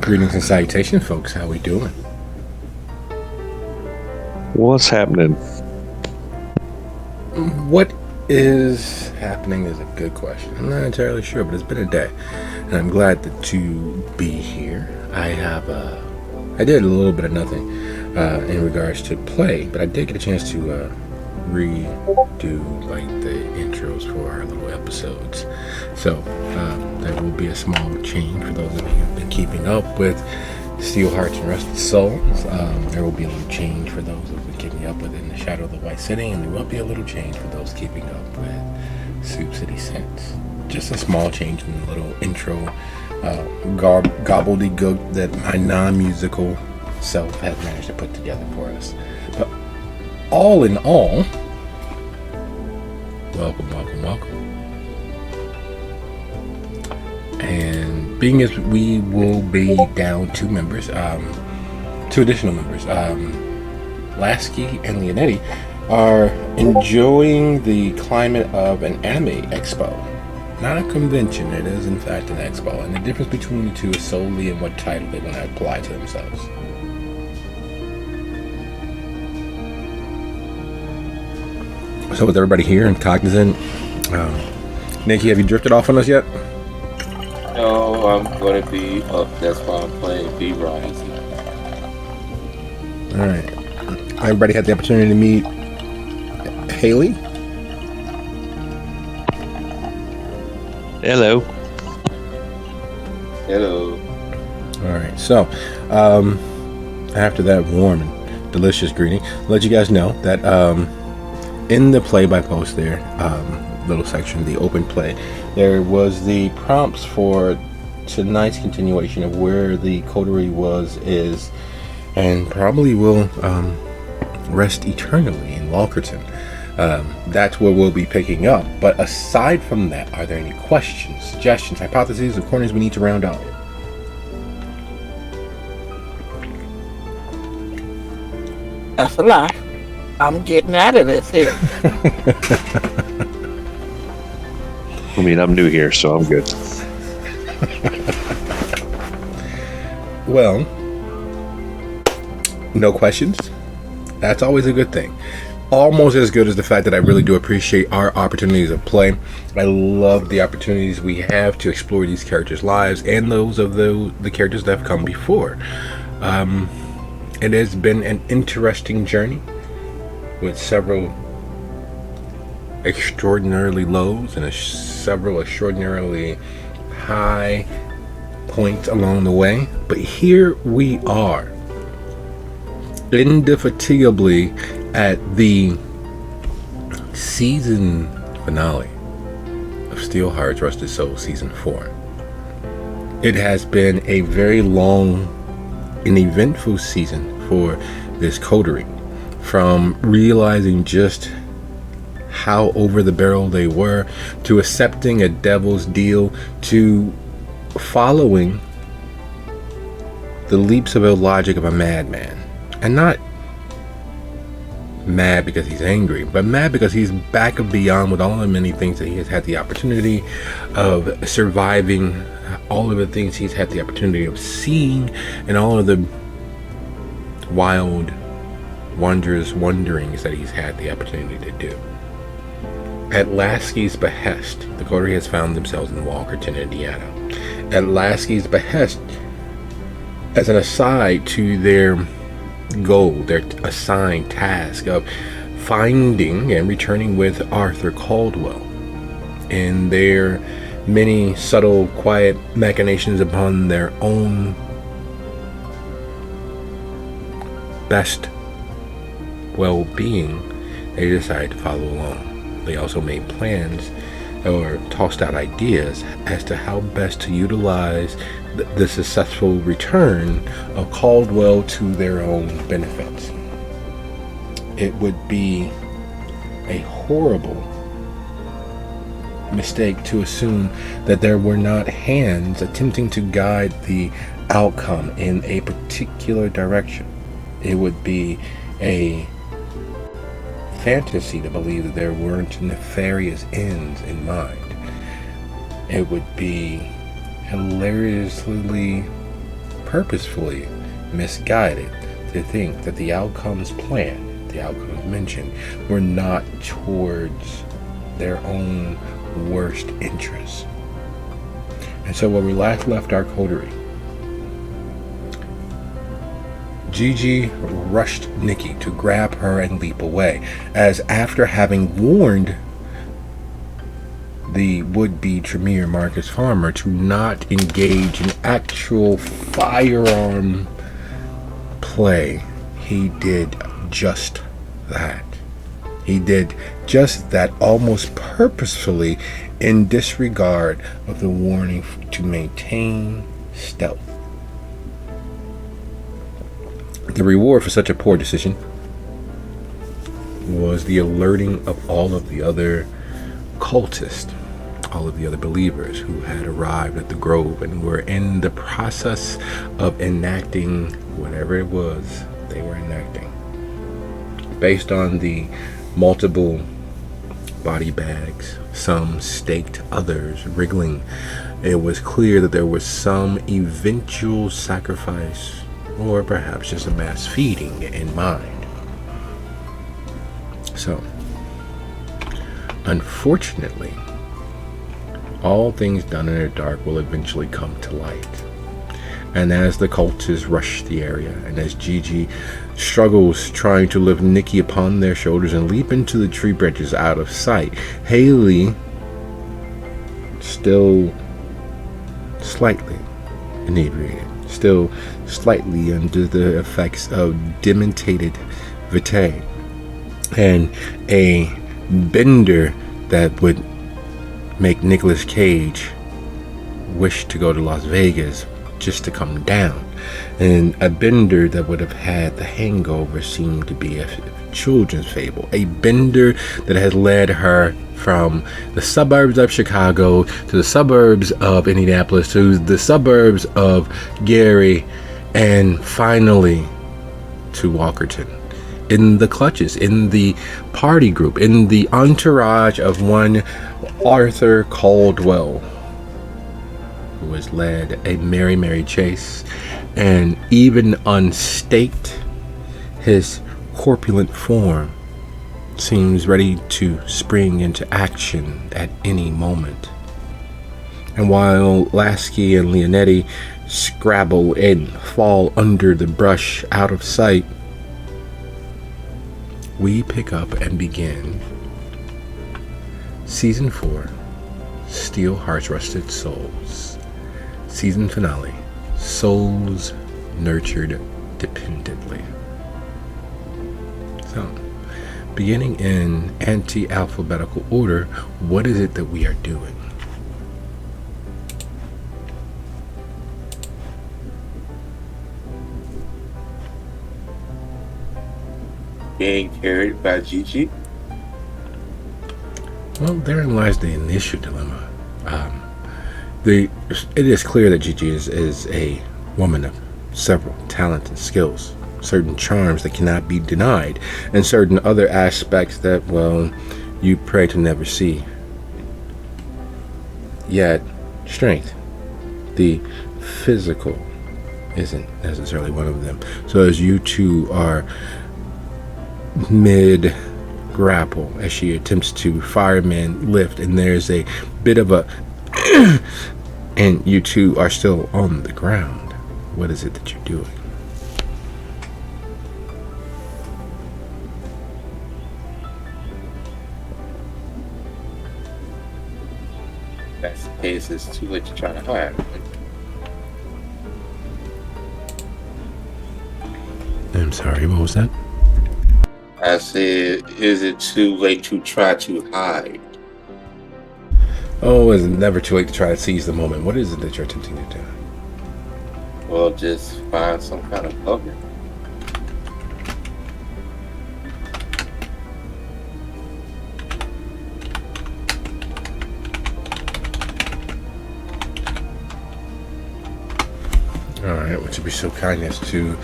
Greetings and salutations, folks. How we doing? What's happening? What is happening is a good question. I'm not entirely sure, but it's been a day, and I'm glad to be here. I did a little bit of nothing in regards to play, but I did get a chance to redo like the intros for our little episodes. So there will be a small change for those of you who've been keeping up with Steel Hearts and Rusted Souls. There will be a little change for those who've been keeping up with In the Shadow of the White City, and there will be a little change for those keeping up with Soup City Sense. Just a small change in the little intro gobbledygook that my non-musical self has managed to put together for us. But all in all, welcome. And being as we will be down two additional members, Lasky and Leonetti are enjoying the climate of an anime expo. Not a convention, it is in fact an expo. And the difference between the two is solely in what title they want to apply to themselves. So with everybody here and cognizant, Nikki, have you drifted off on us yet? No, I'm going to be up. That's why I'm playing B-Rise. Alright. Everybody had the opportunity to meet Haley? Hello. Hello. Alright, so after that warm and delicious greeting, I'll let you guys know that in the play by post there, little section, the open play, there was the prompts for tonight's continuation of where the coterie is, and probably will rest eternally in Walkerton. That's where we'll be picking up. But aside from that, are there any questions, suggestions, hypotheses, or corners we need to round out? That's a lie. I'm getting out of this here. I mean, I'm new here, so I'm good. Well, no questions. That's always a good thing. Almost as good as the fact that I really do appreciate our opportunities of play. I love the opportunities we have to explore these characters' lives and those of the characters that have come before. It has been an interesting journey with several extraordinarily lows and several extraordinarily high points along the way. But here we are, indefatigably at the season finale of Steel Hearts Rusted Souls Season 4. It has been a very long and eventful season for this coterie, from realizing just how over the barrel they were, to accepting a devil's deal, to following the leaps of illogic of a madman. And not mad because he's angry, but mad because he's back and beyond with all the many things that he has had the opportunity of surviving, all of the things he's had the opportunity of seeing, and all of the wild, wondrous wanderings that he's had the opportunity to do. At Lasky's behest, the coterie has found themselves in Walkerton, Indiana. At Lasky's behest, as an aside to their goal, their assigned task of finding and returning with Arthur Caldwell, and their many subtle, quiet machinations upon their own best well-being, they decided to follow along. They also made plans or tossed out ideas as to how best to utilize the successful return of Caldwell to their own benefit. It would be a horrible mistake to assume that there were not hands attempting to guide the outcome in a particular direction. It would be a fantasy to believe that there weren't nefarious ends in mind. It would be hilariously, purposefully misguided to think that the outcomes planned, the outcomes mentioned, were not towards their own worst interests. And so when we last left our coterie, Gigi rushed Nikki to grab her and leap away, as after having warned the would-be Tremere Marcus Farmer to not engage in actual firearm play, he did just that. He did just that almost purposefully in disregard of the warning to maintain stealth. The reward for such a poor decision was the alerting of all of the other cultists, all of the other believers who had arrived at the grove and were in the process of enacting whatever it was they were enacting. Based on the multiple body bags, some staked, others wriggling, it was clear that there was some eventual sacrifice, or perhaps just a mass feeding in mind. So, unfortunately, all things done in the dark will eventually come to light. And as the cultists rush the area, and as Gigi struggles trying to lift Nikki upon their shoulders and leap into the tree branches out of sight, Haley, still slightly inebriated, still slightly under the effects of demented vitae, and a bender that would make Nicolas Cage wish to go to Las Vegas just to come down, and a bender that would have had The Hangover seem to be a children's fable, a bender that has led her from the suburbs of Chicago to the suburbs of Indianapolis to the suburbs of Gary, and finally to Walkerton, in the clutches, in the party group, in the entourage of one Arthur Caldwell, who has led a merry chase, and even unstaked, his corpulent form seems ready to spring into action at any moment. And while Lasky and Leonetti scrabble and fall under the brush out of sight, we pick up and begin Season 4, Steel Hearts Rusted Souls. Season finale, Souls Nurtured Dependently. So, beginning in anti-alphabetical order, what is it that we are doing? Being carried by Gigi. Well, therein lies the initial dilemma. It is clear that Gigi is a woman of several talents and skills, certain charms that cannot be denied, and certain other aspects that, well, you pray to never see. Yet, strength, the physical, isn't necessarily one of them. So as you two are mid grapple, as she attempts to fireman lift, and there's a bit of a and you two are still on the ground, what is it that you're doing? That's the case. It's too late to try to hide. I'm sorry, what was that? I said, is it too late to try to hide? Oh, it's never too late to try to seize the moment. What is it that you're attempting to do? Well, just find some kind of cover. All right, would you be so kind as to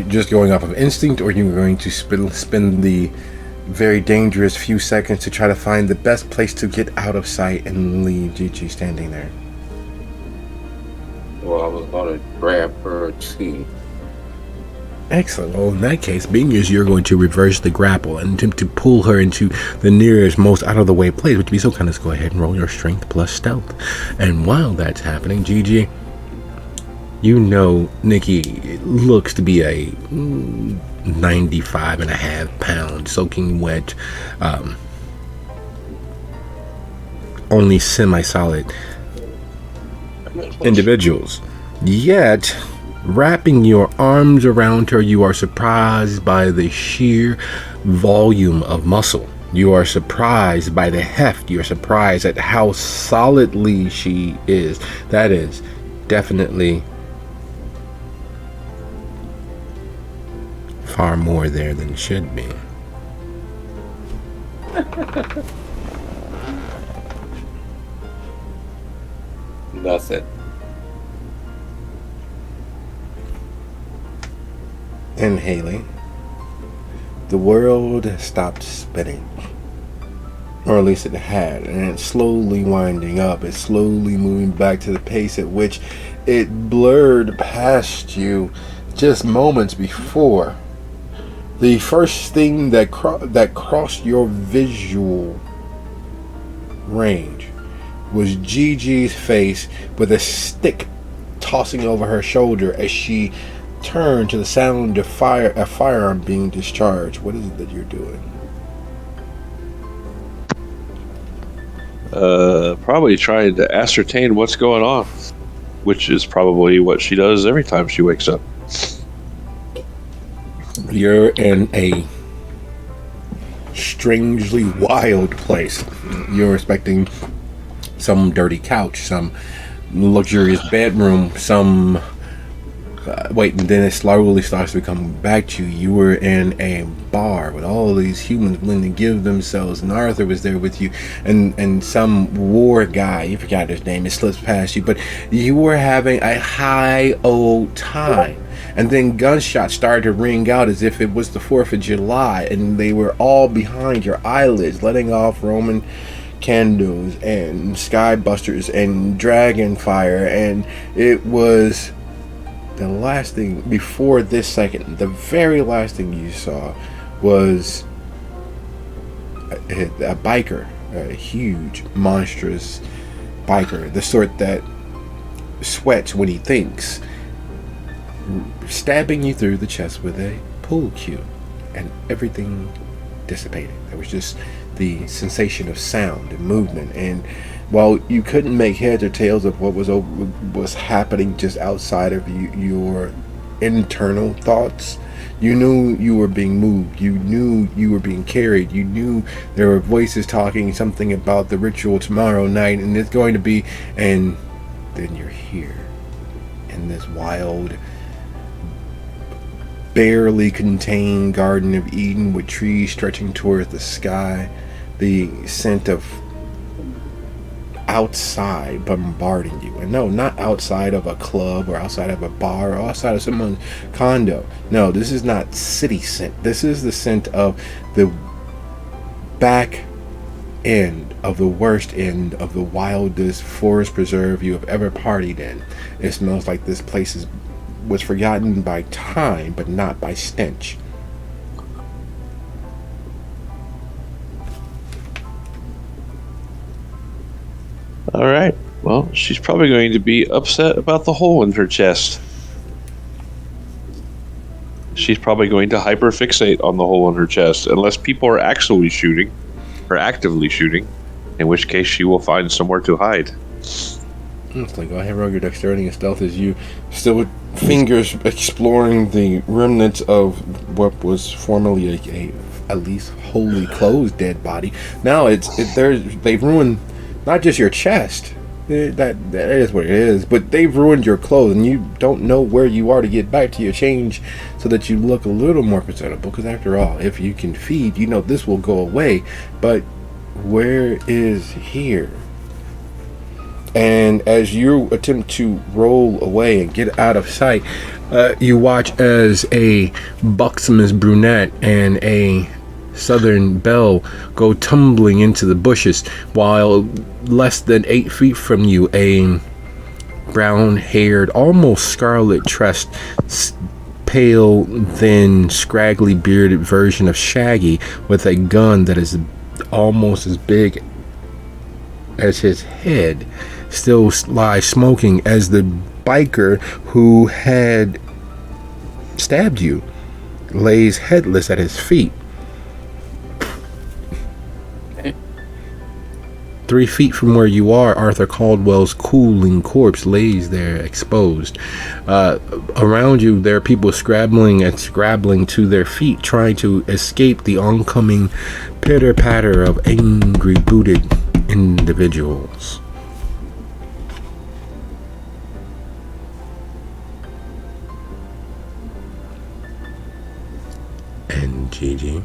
just going off of instinct, or you're going to spend the very dangerous few seconds to try to find the best place to get out of sight and leave Gigi standing there? Well, I was gonna grab her too. Excellent. Well, in that case, being as you're going to reverse the grapple and attempt to pull her into the nearest, most out of the way place, would you be so kind as to go ahead and roll your strength plus stealth? And while that's happening, Gigi, you know Nikki looks to be a 95.5 pound, soaking wet, only semi-solid individuals. Yet, wrapping your arms around her, you are surprised by the sheer volume of muscle. You are surprised by the heft. You are surprised at how solidly she is. That is definitely far more there than should be. Nothing. And Haley, the world stopped spinning. Or at least it had, and it's slowly winding up. It's slowly moving back to the pace at which it blurred past you just moments before. The first thing that crossed your visual range was Gigi's face with a stick tossing over her shoulder as she turned to the sound of a firearm being discharged. What is it that you're doing? Probably trying to ascertain what's going on, which is probably what she does every time she wakes up. You're in a strangely wild place. You're expecting some dirty couch, some luxurious bedroom, some wait, and then it slowly starts to come back to you. You were in a bar with all these humans willing to give themselves, and Arthur was there with you, and some war guy, you forgot his name, it slips past you, but you were having a high old time. And then gunshots started to ring out as if it was the 4th of July, and they were all behind your eyelids, letting off Roman candles and skybusters and dragon fire. And it was the last thing before this second, the very last thing you saw was a biker, a huge, monstrous biker, the sort that sweats when he thinks, stabbing you through the chest with a pool cue, and everything dissipated. There was just the sensation of sound and movement, and while you couldn't make heads or tails of what was happening just outside of your internal thoughts, you knew you were being moved. You knew you were being carried. You knew there were voices talking something about the ritual tomorrow night, and it's going to be, and then you're here in this wild, barely contained Garden of Eden with trees stretching towards the sky, the scent of outside bombarding you. And no, not outside of a club or outside of a bar or outside of someone's condo. No, this is not city scent. This is the scent of the back end of the worst end of the wildest forest preserve you have ever partied in. It smells like this place was forgotten by time, but not by stench. All right. Well, she's probably going to be upset about the hole in her chest. She's probably going to hyperfixate on the hole in her chest, unless people are actually shooting, or actively shooting, in which case she will find somewhere to hide. It's like, go ahead and roll your dexterity and stealth as you still with fingers exploring the remnants of what was formerly at least wholly closed dead body. Now they've ruined not just your chest. That is what it is. But they've ruined your clothes, and you don't know where you are to get back to your change, so that you look a little more presentable. Because after all, if you can feed, this will go away. But where is here? And as you attempt to roll away and get out of sight, you watch as a buxom brunette and a Southern belle go tumbling into the bushes, while less than 8 feet from you, a brown-haired, almost scarlet-tressed, pale, thin, scraggly bearded version of Shaggy with a gun that is almost as big as his head still lies smoking as the biker who had stabbed you lays headless at his feet. 3 feet from where you are, Arthur Caldwell's cooling corpse lays there exposed. Around you, there are people scrabbling to their feet, trying to escape the oncoming pitter-patter of angry booted individuals. And Gigi.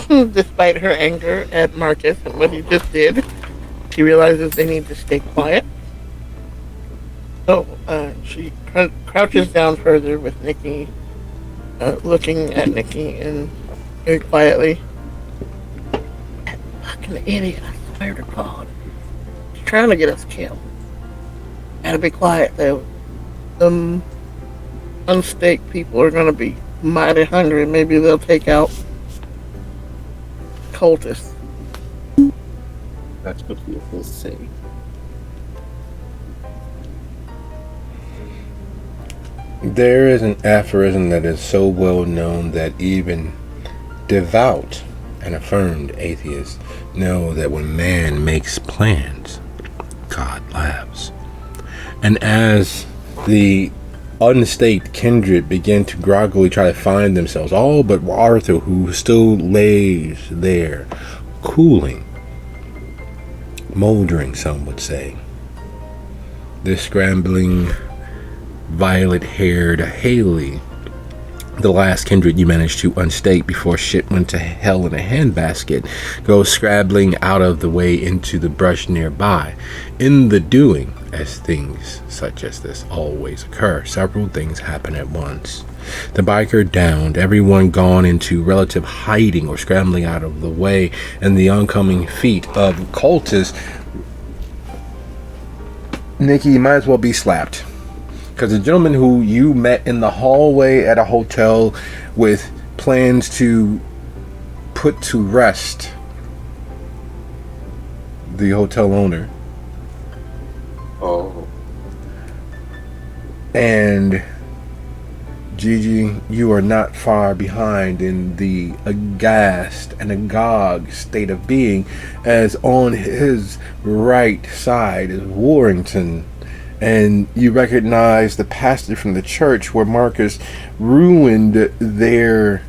Despite her anger at Marcus and what he just did, she realizes they need to stay quiet. So she crouches down further with Nikki, looking at Nikki and very quietly. That fucking idiot, I swear to God. She's trying to get us killed. Gotta be quiet though. Some unstaked people are gonna be mighty hungry. Maybe they'll take out cultists. That's what we will say. There is an aphorism that is so well known that even devout and affirmed atheists know that when man makes plans, God laughs. And as the unstaked kindred begin to groggily try to find themselves, all but Arthur, who still lays there, cooling, moldering, some would say. This scrambling, violet-haired Haley, the last kindred you managed to unstake before shit went to hell in a handbasket, goes scrabbling out of the way into the brush nearby. In the doing, as things such as this always occur, several things happen at once. The biker downed, everyone gone into relative hiding or scrambling out of the way, and the oncoming feet of cultists. Nikki, you might as well be slapped. Because the gentleman who you met in the hallway at a hotel with plans to put to rest the hotel owner. Oh. And Gigi, you are not far behind in the aghast and agog state of being, as on his right side is Warrington. And you recognize the pastor from the church where Marcus ruined their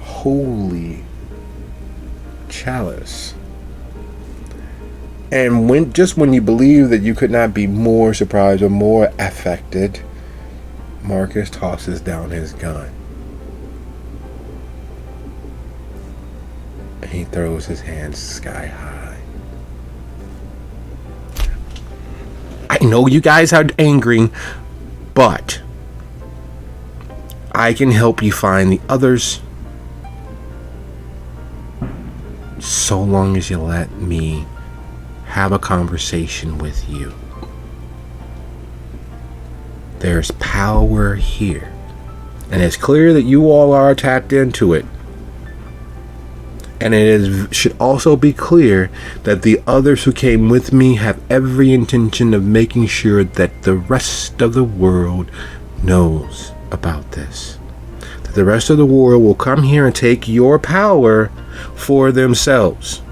holy chalice. And when you believe that you could not be more surprised or more affected, Marcus tosses down his gun. And he throws his hands sky high. I know you guys are angry, but I can help you find the others so long as you let me have a conversation with you. There's power here, and it's clear that you all are tapped into it. And should also be clear that the others who came with me have every intention of making sure that the rest of the world knows about this. That the rest of the world will come here and take your power for themselves.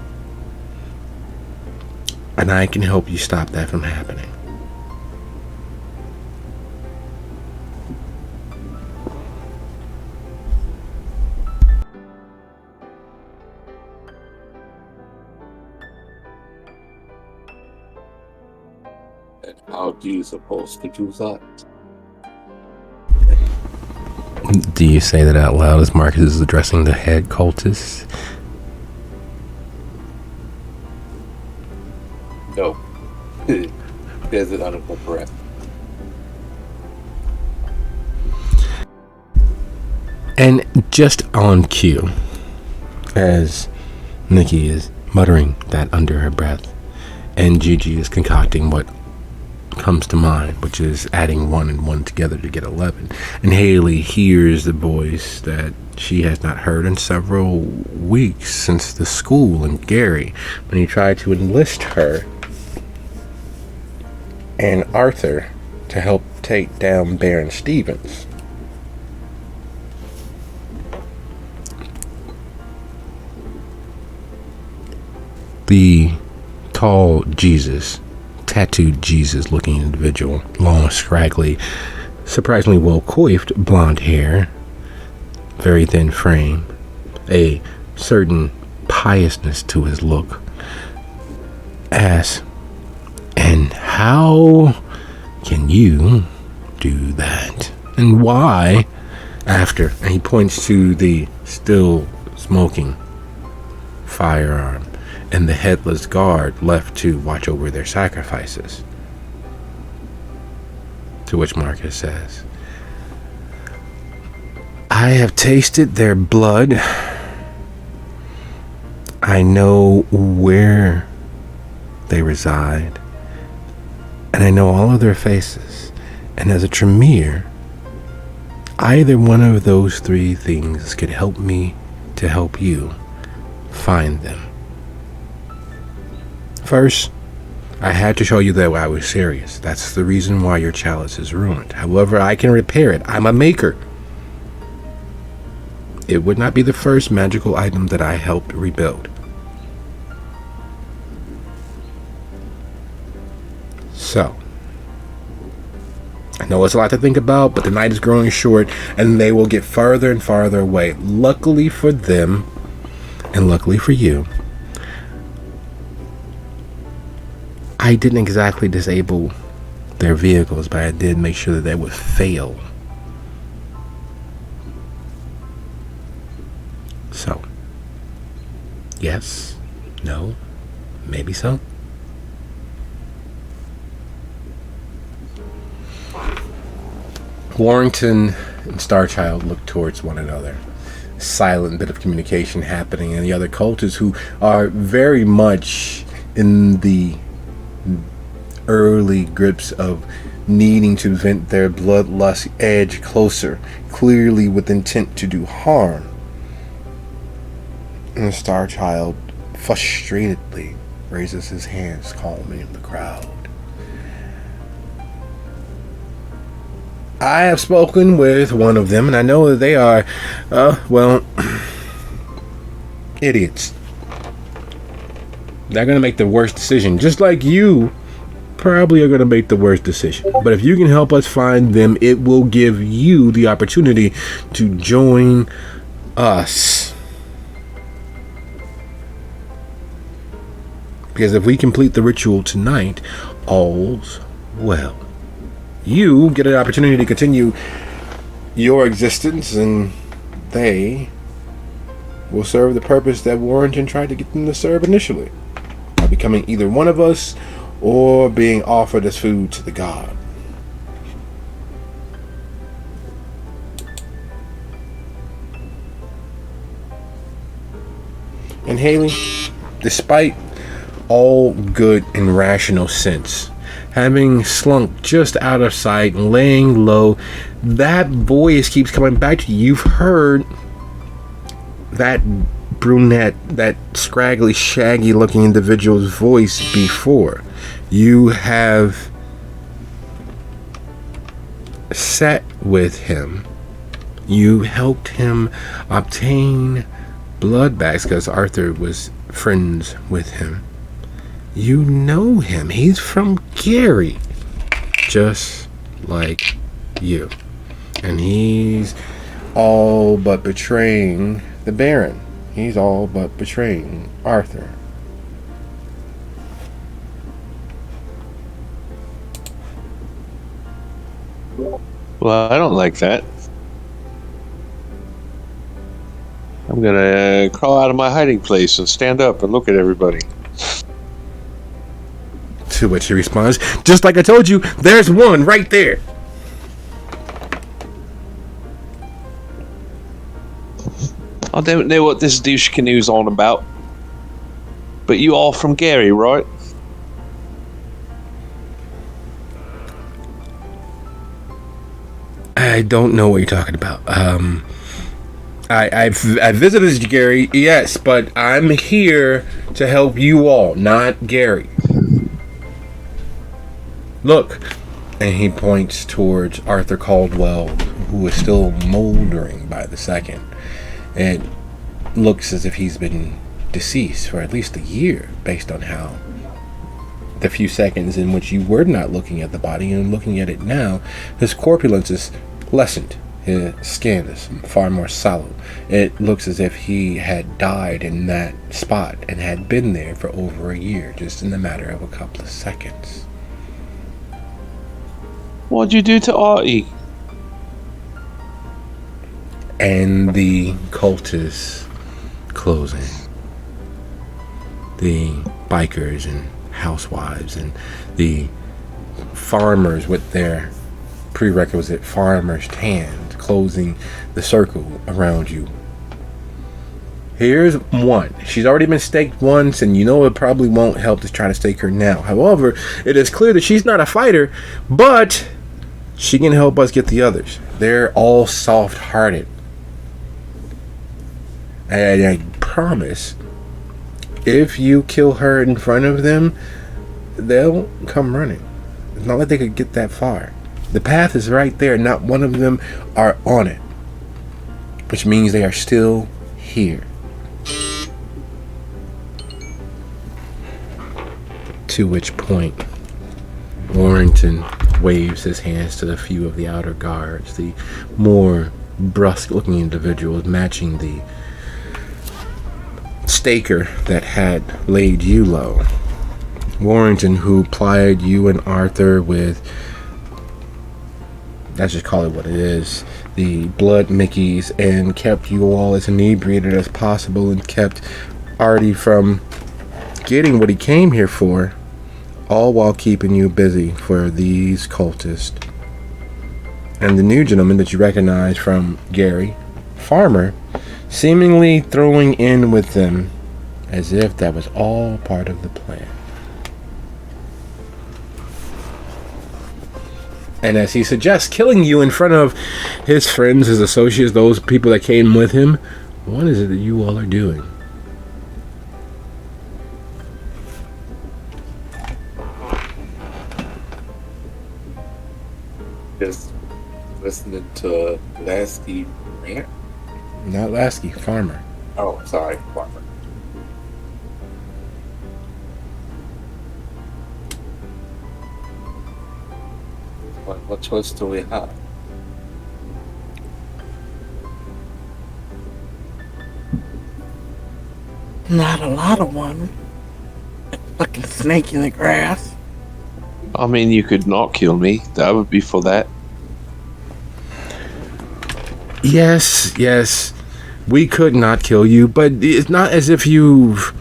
And I can help you stop that from happening. How do you suppose to do that? Do you say that out loud as Marcus is addressing the head cultist? No. There's it under breath. And just on cue, as Nikki is muttering that under her breath, and Gigi is concocting what comes to mind, which is adding 1 and 1 together to get 11, and Haley hears the voice that she has not heard in several weeks since the school and Gary, when he tried to enlist her and Arthur to help take down Baron Stevens. The tall Jesus, tattooed Jesus looking individual, long, scraggly, surprisingly well coiffed blonde hair, very thin frame, a certain piousness to his look, asks, "And how can you do that? And why?" After, and he points to the still smoking firearm and the headless guard left to watch over their sacrifices. To which Marcus says, "I have tasted their blood. I know where they reside. And I know all of their faces. And as a Tremere, either one of those 3 things could help me to help you find them. First, I had to show you that I was serious. That's the reason why your chalice is ruined. However, I can repair it. I'm a maker. It would not be the first magical item that I helped rebuild. So, I know it's a lot to think about, but the night is growing short, and they will get farther and farther away. Luckily for them, and luckily for you, I didn't exactly disable their vehicles, but I did make sure that they would fail. So, yes, no, maybe so." Warrington and Starchild look towards one another. Silent bit of communication happening, and the other cultists, who are very much in the early grips of needing to vent their bloodlust, edge closer, clearly with intent to do harm. And Starchild frustratedly raises his hands, calming the crowd. "I have spoken with one of them, and I know that they are, idiots. They're going to make the worst decision, just like you probably are going to make the worst decision. But if you can help us find them, it will give you the opportunity to join us. Because if we complete the ritual tonight, all's well. You get an opportunity to continue your existence, and they will serve the purpose that Warrington tried to get them to serve initially, by becoming either one of us or being offered as food to the god." And Haley, despite all good and rational sense, having slunk just out of sight and laying low, that voice keeps coming back to you. You've heard that brunette, that scraggly, shaggy looking individual's voice before. You have sat with him. You helped him obtain blood bags because Arthur was friends with him. You know him. He's from Gary, just like you. And he's all but betraying the Baron. He's all but betraying Arthur. Well, I don't like that. I'm gonna crawl out of my hiding place and stand up and look at everybody. To which he responds, just like I told you, there's one right there. I don't know what this douche canoe's on about. But you all from Gary, right? I don't know what you're talking about. I visited Gary, yes, but I'm here to help you all, not Gary. Look, and he points towards Arthur Caldwell, who is still moldering by the second. It looks as if he's been deceased for at least a year, based on how the few seconds in which you were not looking at the body and looking at it now, his corpulence is lessened. His skin is far more sallow. It looks as if he had died in that spot and had been there for over a year, just in the matter of a couple of seconds. What'd you do to Artie? And the cult is closing. The bikers and housewives and the farmers with their prerequisite farmer's hand closing the circle around you. Here's one. She's already been staked once, and you know it probably won't help to try to stake her now. However, it is clear that she's not a fighter, but she can help us get the others. They're all soft-hearted. And I promise, if you kill her in front of them, they'll come running. It's not like they could get that far. The path is right there. Not one of them are on it, which means they are still here. To which point, Warrington waves his hands to the few of the outer guards, the more brusque-looking individuals matching the staker that had laid you low. Warrington, who plied you and Arthur with, let's just call it what it is, the blood Mickeys, and kept you all as inebriated as possible and kept Artie from getting what he came here for, all while keeping you busy for these cultists. And the new gentleman that you recognize from Gary, Farmer, seemingly throwing in with them as if that was all part of the plan. And as he suggests killing you in front of his friends, his associates, those people that came with him, what is it that you all are doing? Just listening to Lasky rant. Not Lasky, Farmer. Oh, sorry, Farmer. What choice do we have? Not a lot of one. Fucking snake in the grass. I mean, you could not kill me. That would be for that. Yes, we could not kill you, but it's not as if you've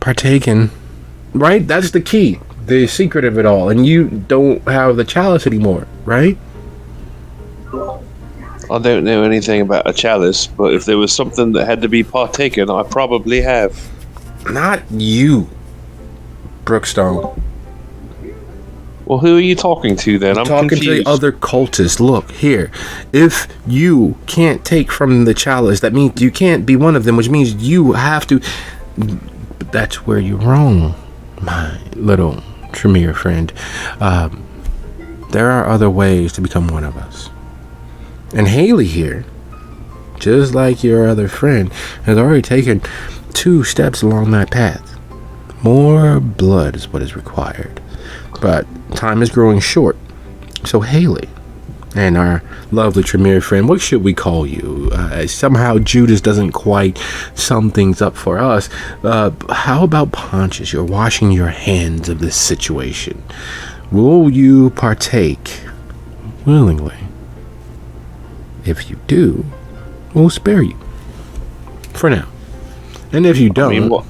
partaken, right? That's the key, the secret of it all, and you don't have the chalice anymore, right? I don't know anything about a chalice, but if there was something that had to be partaken, I probably have. Not you, Brookstone. Well, who are you talking to then? I'm talking confused. to the other cultists. Look here, if you can't take from the chalice, that means you can't be one of them, which means you have to. But that's where you're wrong, my little Tremere friend. There are other ways to become one of us. And Haley here, just like your other friend, has already taken 2 steps along that path. More blood is what is required. But time is growing short. So Haley and our lovely Tremere friend, what should we call you? Somehow Judas doesn't quite sum things up for us. How about Pontius? You're washing your hands of this situation. Will you partake willingly If you do, we'll spare you. For now. And if you don't, what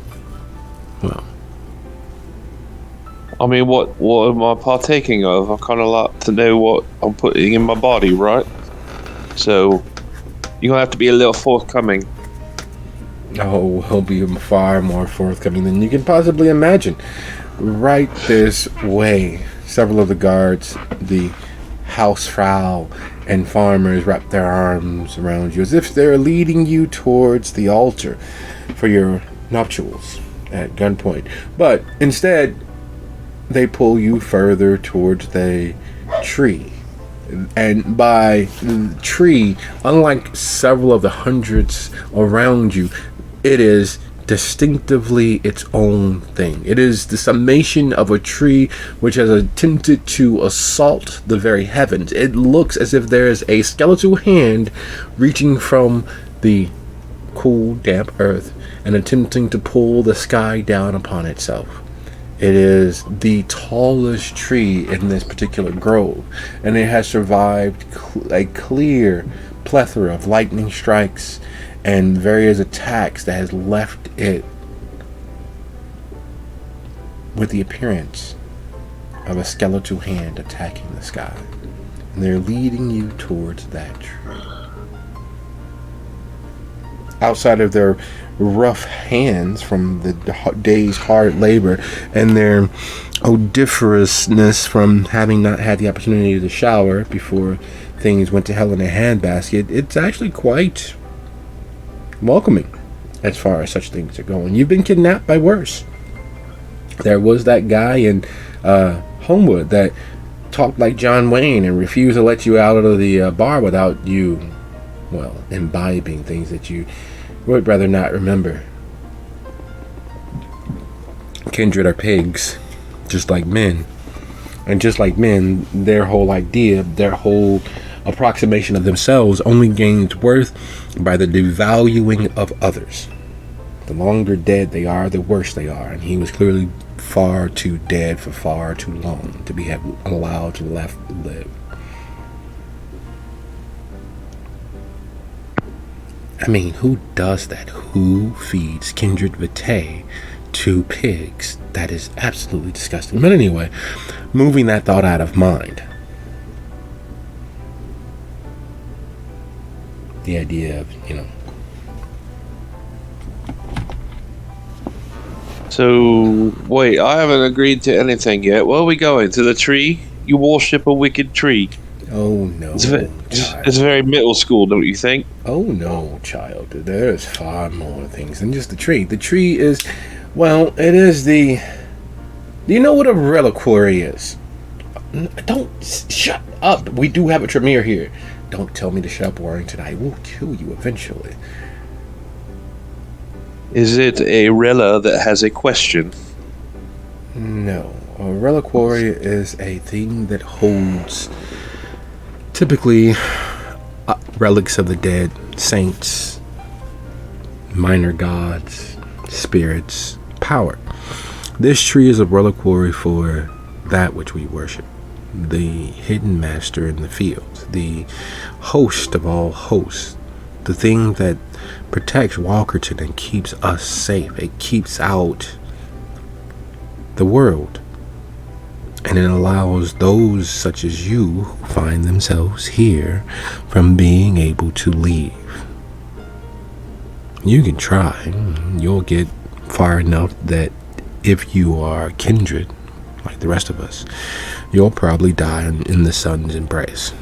am I partaking of? I kind of like to know what I'm putting in my body, right? So, you're going to have to be a little forthcoming. oh, he'll be far more forthcoming than you can possibly imagine. Right this way. Several of the guards, the housefrau, and farmers wrap their arms around you as if they're leading you towards the altar for your nuptials at gunpoint. But instead, they pull you further towards the tree. And by the tree, unlike several of the hundreds around you, it is distinctively its own thing. It is the summation of a tree which has attempted to assault the very heavens. It looks as if there is a skeletal hand reaching from the cool, damp earth and attempting to pull the sky down upon itself. It is the tallest tree in this particular grove, and it has survived a clear plethora of lightning strikes and various attacks that has left it with the appearance of a skeletal hand attacking the sky. And they're leading you towards that tree. Outside of their rough hands from the day's hard labor and their odoriferousness from having not had the opportunity to shower before things went to hell in a handbasket, it's actually quite welcoming as far as such things are going. You've been kidnapped by worse. There was that guy in Homewood that talked like John Wayne and refused to let you out of the bar without you, well, imbibing things that you would rather not remember. Kindred are pigs, just like men. And just like men, their whole idea, their whole approximation of themselves only gains worth by the devaluing of others. The longer dead they are, the worse they are. And he was clearly far too dead for far too long to be allowed to live. I mean, who does that? Who feeds kindred vitae to pigs? That is absolutely disgusting. But anyway, moving that thought out of mind. The idea of, So, wait, I haven't agreed to anything yet. Where are we going? To the tree? You worship a wicked tree. Oh no, it's very middle school, don't you think? Oh no, child. There's far more things than just the tree. The tree is, well, it is the... Do you know what a reliquary is? Don't... Shut up. We do have a Tremere here. Don't tell me to shut up, Warrington. I will kill you eventually. Is it a rela that has a question? No. A reliquary is a thing that holds... typically relics of the dead, saints, minor gods, spirits, power. This tree is a reliquary for that which we worship, the hidden master in the field, the host of all hosts, the thing that protects Walkerton and keeps us safe. It keeps out the world. And it allows those such as you who find themselves here from being able to leave. You can try. You'll get far enough that if you are kindred, like the rest of us, you'll probably die in the sun's embrace.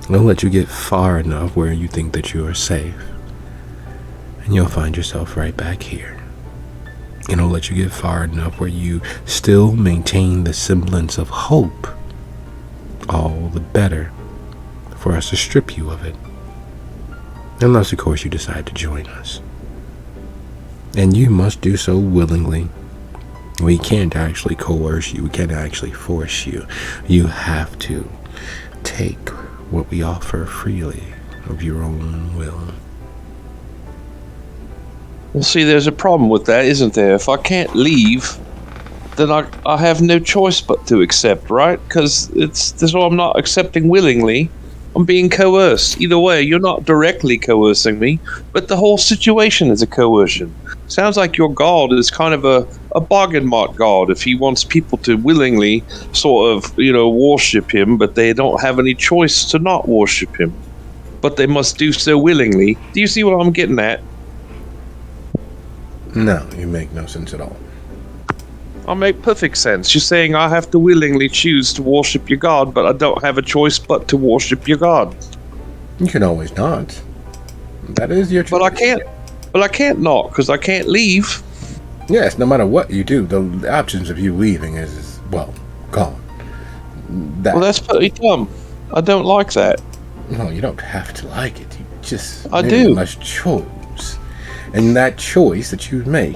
They'll let you get far enough where you think that you are safe. And you'll find yourself right back here. And it'll let you get far enough where you still maintain the semblance of hope. All the better for us to strip you of it. Unless, of course, you decide to join us. And you must do so willingly. We can't actually coerce you. We can't actually force you. You have to take what we offer freely of your own will. Well, see, there's a problem with that, isn't there? If I can't leave, then I have no choice but to accept, right? Because I'm not accepting willingly. I'm being coerced. Either way, you're not directly coercing me, but the whole situation is a coercion. Sounds like your god is kind of a bargain mart god if he wants people to willingly sort of, worship him, but they don't have any choice to not worship him. But they must do so willingly. Do you see what I'm getting at? No, you make no sense at all. I make perfect sense. You're saying I have to willingly choose to worship your god, but I don't have a choice but to worship your god. You can always not. That is your choice. But I can't not, because I can't leave. Yes, no matter what you do, the options of you leaving is, well, gone. Well, that's pretty dumb. I don't like that. No, you don't have to like it. You just must choose. And that choice that you make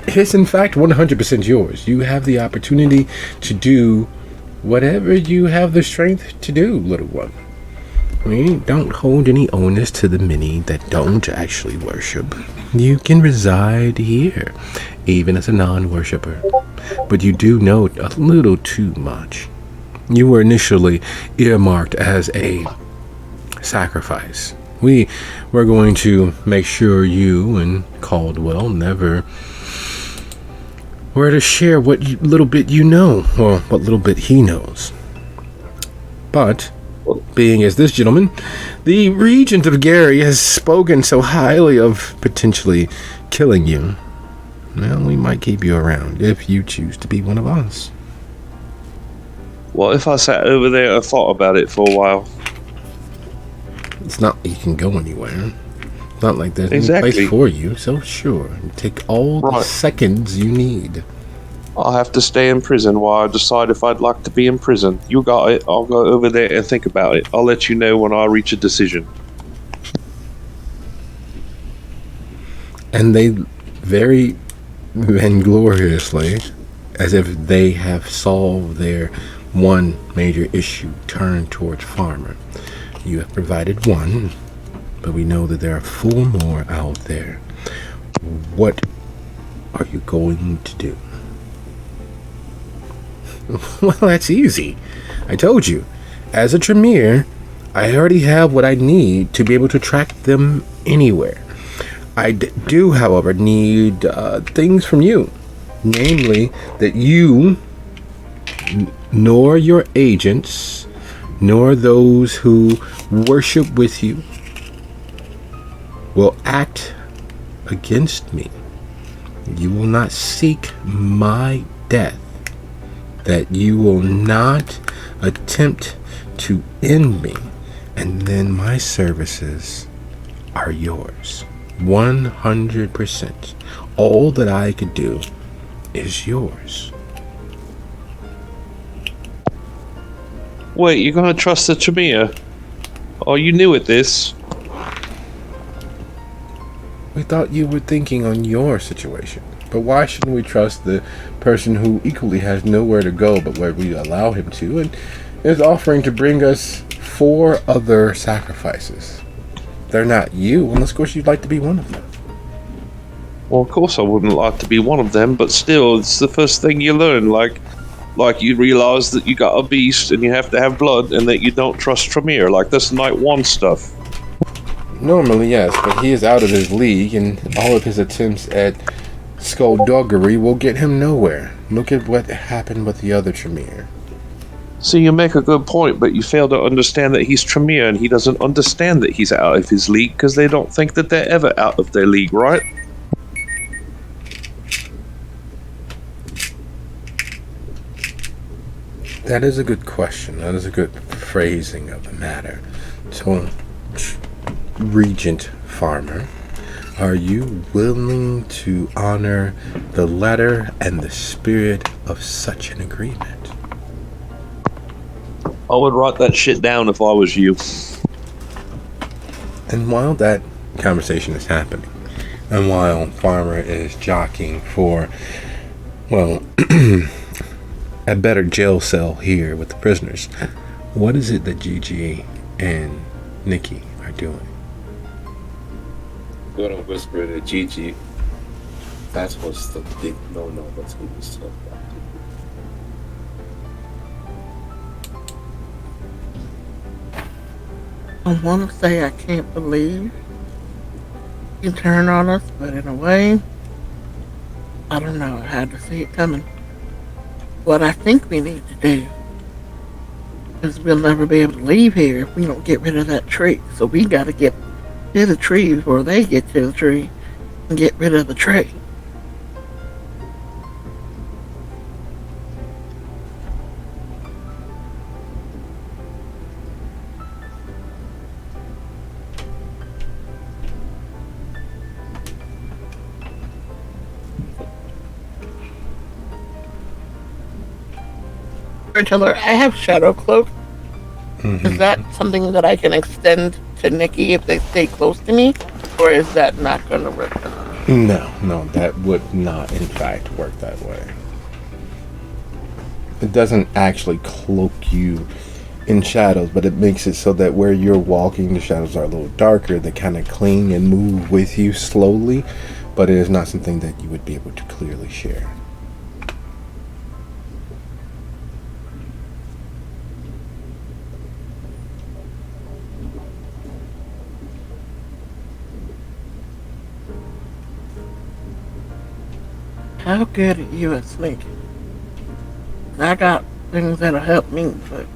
is in fact 100% yours. You have the opportunity to do whatever you have the strength to do, little one. We don't hold any onus to the many that don't actually worship. You can reside here, even as a non-worshipper. But you do know a little too much. You were initially earmarked as a sacrifice. We were going to make sure you and Caldwell never were to share what little bit you know, or what little bit he knows. But, being as this gentleman, the Regent of Gary, has spoken so highly of potentially killing you, well, we might keep you around if you choose to be one of us. Well, if I sat over there and thought about it for a while? It's not like you can go anywhere. It's not like there's any Exactly. place for you, so sure, take all the seconds you need. I'll have to stay in prison while I decide if I'd like to be in prison. You got it. I'll go over there and think about it. I'll let you know when I reach a decision. And they very vaingloriously, as if they have solved their one major issue, turn towards Farmer. You have provided one, but we know that there are 4 more out there. What are you going to do? Well, that's easy. I told you. As a Tremere, I already have what I need to be able to track them anywhere. I do, however, need things from you. Namely, that you, nor your agents, nor those who worship with you, will act against me. You will not seek my death. That you will not attempt to end me. And then my services are yours. 100%. All that I could do is yours. Wait, you're gonna trust the Tremere? Oh, you knew at this. We thought you were thinking on your situation. But why shouldn't we trust the person who equally has nowhere to go but where we allow him to, and is offering to bring us 4 other sacrifices? They're not you, unless of course you'd like to be one of them. Well, of course I wouldn't like to be one of them, but still, it's the first thing you learn. Like you realize that you got a beast and you have to have blood, and that you don't trust Tremere. Like, that's Night 1 stuff. Normally, yes, but he is out of his league, and all of his attempts at skullduggery will get him nowhere. Look at what happened with the other Tremere. So you make a good point, but you fail to understand that he's Tremere, and he doesn't understand that he's out of his league, because they don't think that they're ever out of their league, right? That is a good question. That is a good phrasing of the matter. So, Regent Farmer, are you willing to honor the letter and the spirit of such an agreement? I would write that shit down if I was you. And while that conversation is happening, and while Farmer is jockeying for, well, a better jail cell here with the prisoners, what is it that Gigi and Nikki are doing? I'm gonna whisper to Gigi. That's what's the big no-no. Let's get this stuff back. I want to say I can't believe you turned on us, but in a way, I don't know. I had to see it coming. What I think we need to do is we'll never be able to leave here if we don't get rid of that tree. So we got to get to the tree before they get to the tree and get rid of the tree. Tell her I have shadow cloak. Is that something that I can extend to Nikki if they stay close to me, or is that not going to work? No, that would not, in fact, work that way. It doesn't actually cloak you in shadows, but it makes it so that where you're walking, the shadows are a little darker. They kind of cling and move with you slowly, but it is not something that you would be able to clearly share. How good are you at sneaking? I got things that'll help me, but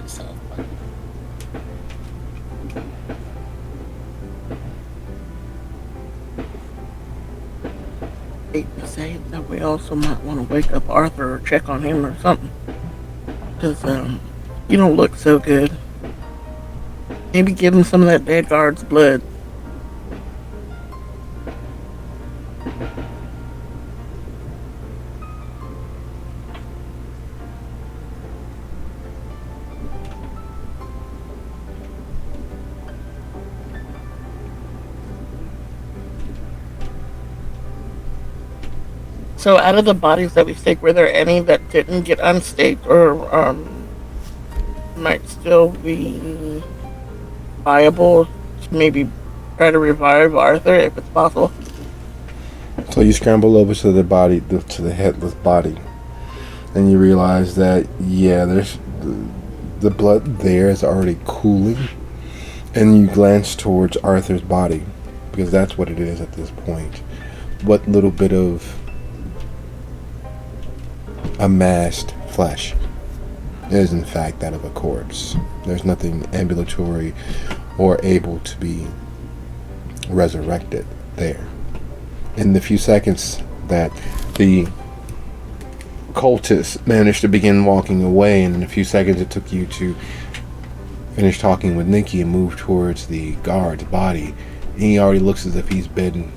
Sounds like I hate to say it, that we also might want to wake up Arthur or check on him or something. Because, you don't look so good. Maybe give him some of that dead guard's blood. So, out of the bodies that we staked, were there any that didn't get unstaked or might still be viable to maybe try to revive Arthur if it's possible? So you scramble over to the body, to the headless body, and you realize that there's the blood there is already cooling, and you glance towards Arthur's body because that's what it is at this point. What little bit of amassed flesh is in fact that of a corpse. There's nothing ambulatory or able to be resurrected there. In the few seconds that the cultists managed to begin walking away, and in a few seconds it took you to finish talking with Nikki and move towards the guard's body, he already looks as if he's been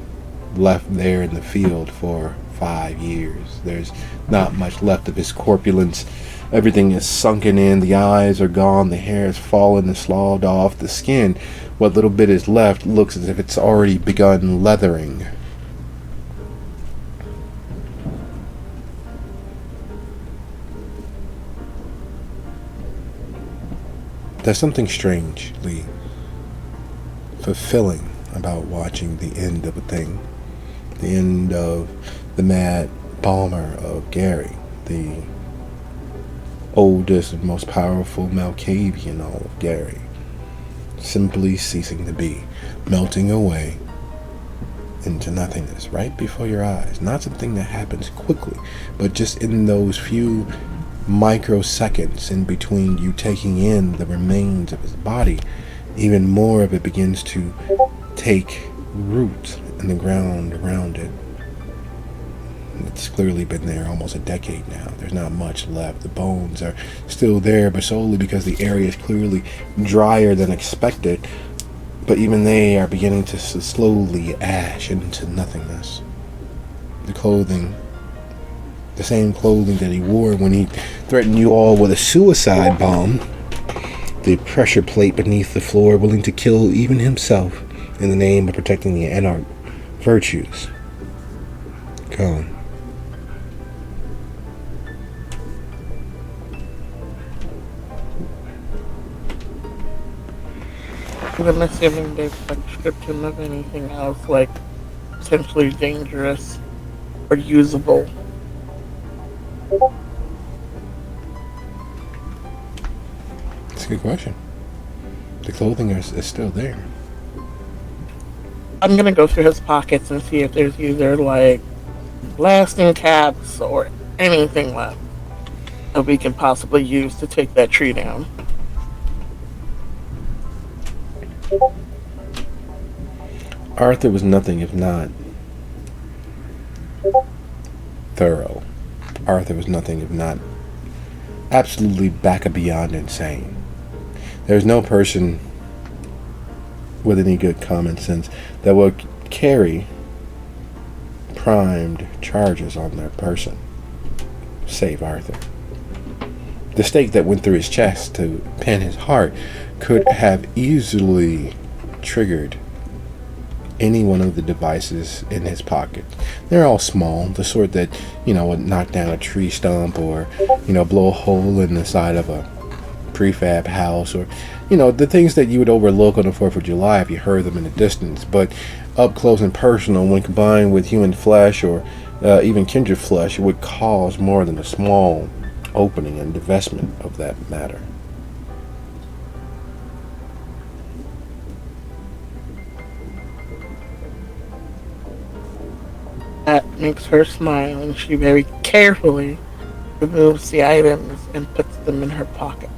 left there in the field for 5 years. There's not much left of his corpulence. Everything is sunken in. The eyes are gone. The hair has fallen and sloughed off. The skin, what little bit is left, looks as if it's already begun leathering. There's something strangely fulfilling about watching the end of a thing. The end of the mad Balmer of Gary, the oldest and most powerful Malkavian in all of Gary, simply ceasing to be, melting away into nothingness right before your eyes. Not something that happens quickly, but just in those few microseconds in between you taking in the remains of his body, even more of it begins to take root in the ground around it. It's clearly been there almost a decade now. There's not much left. The bones are still there, but solely because the area is clearly drier than expected. But even they are beginning to slowly ash into nothingness. The clothing, the same clothing that he wore when he threatened you all with a suicide bomb, the pressure plate beneath the floor, willing to kill even himself in the name of protecting the anarch virtues, gone. Even assuming they've like stripped him of anything else like potentially dangerous or usable. a good question. The clothing is still there. I'm gonna go through his pockets and see if there's either like blasting caps or anything left that we can possibly use to take that tree down. Arthur was nothing if not thorough. Arthur was nothing if not absolutely back and beyond insane. There's no person with any good common sense that would carry primed charges on their person, save Arthur. The stake that went through his chest to pin his heart could have easily triggered any one of the devices in his pocket. They're all small, the sort that, would knock down a tree stump or, blow a hole in the side of a prefab house, or, the things that you would overlook on the 4th of July if you heard them in the distance. But up close and personal, when combined with human flesh or even kindred flesh, it would cause more than a small opening and divestment of that matter. That makes her smile, and she very carefully removes the items and puts them in her pocket.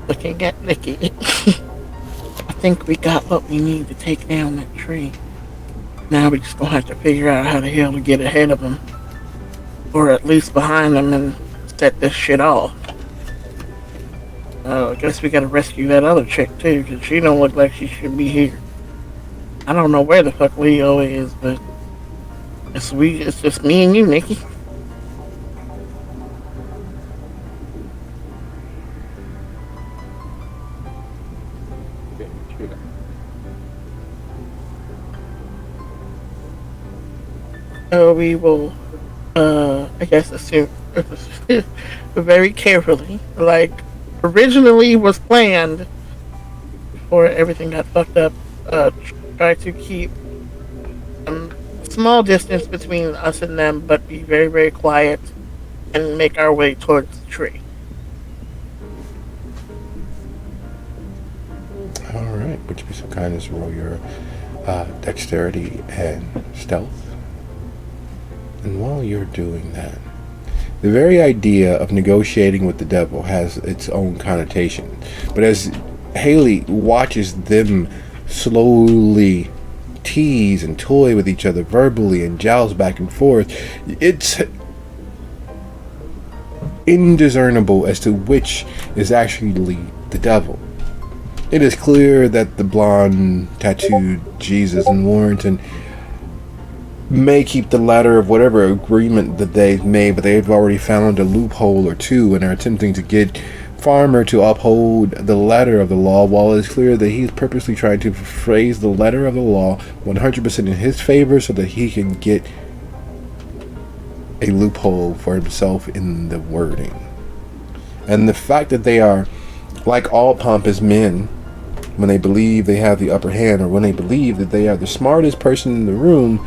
Looking at Nikki, I think we got what we need to take down that tree. Now we just gonna have to figure out how the hell to get ahead of them, or at least behind them, and set this shit off. I guess we gotta rescue that other chick too, because she don't look like she should be here. I don't know where the fuck Leo is, but it's just me and you, Nikki. So we will, I guess, assume very carefully, like originally was planned before everything got fucked up. Try to keep a small distance between us and them, but be very, very quiet and make our way towards the tree. Alright, would you be so kind as to roll your dexterity and stealth? And while you're doing that, the very idea of negotiating with the devil has its own connotation. But as Haley watches them slowly tease and toy with each other verbally and joust back and forth, it's indiscernible as to which is actually the devil. It is clear that the blonde tattooed Jesus in Warrington may keep the letter of whatever agreement that they've made, but they've already found a loophole or two and are attempting to get Farmer to uphold the letter of the law, while it is clear that he's purposely trying to phrase the letter of the law 100% in his favor so that he can get a loophole for himself in the wording. And the fact that they are, like all pompous men, when they believe they have the upper hand, or when they believe that they are the smartest person in the room,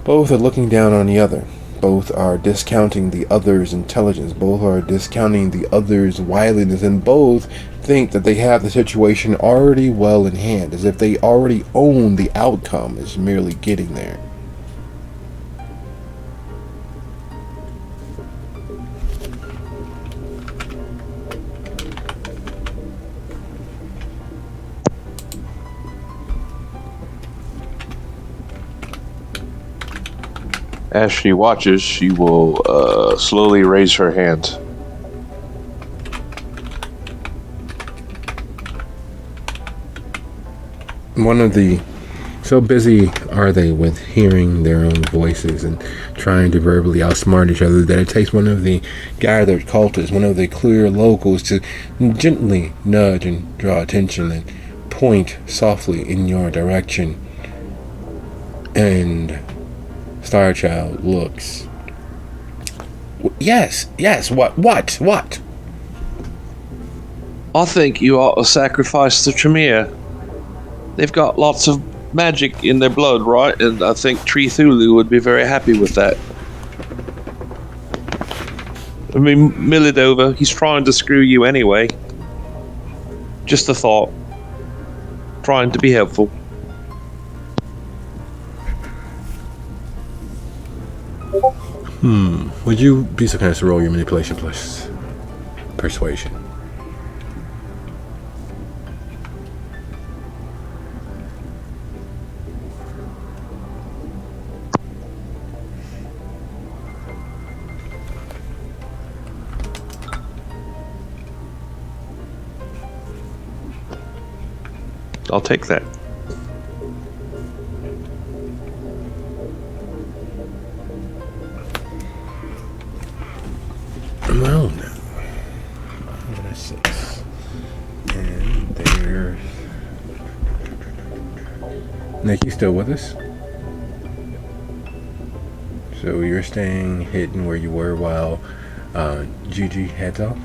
both are looking down on the other. Both are discounting the other's intelligence. Both are discounting the other's wiliness. And both think that they have the situation already well in hand, as if they already own the outcome. It's merely getting there. As she watches, she will slowly raise her hand. So busy are they with hearing their own voices and trying to verbally outsmart each other that it takes one of the gathered cultists, one of the clear locals, to gently nudge and draw attention and point softly in your direction. And Starchild looks. Yes, what? I think you ought to sacrifice the Tremere. They've got lots of magic in their blood, right? And I think Tree Thulu would be very happy with that. I mean, mill it over. He's trying to screw you anyway. Just a thought. Trying to be helpful. Would you be so kind as to roll your manipulation plus persuasion? I'll take that. Well, no. 6. And there's... Nick, you still with us? So you're staying hidden where you were while Gigi heads off?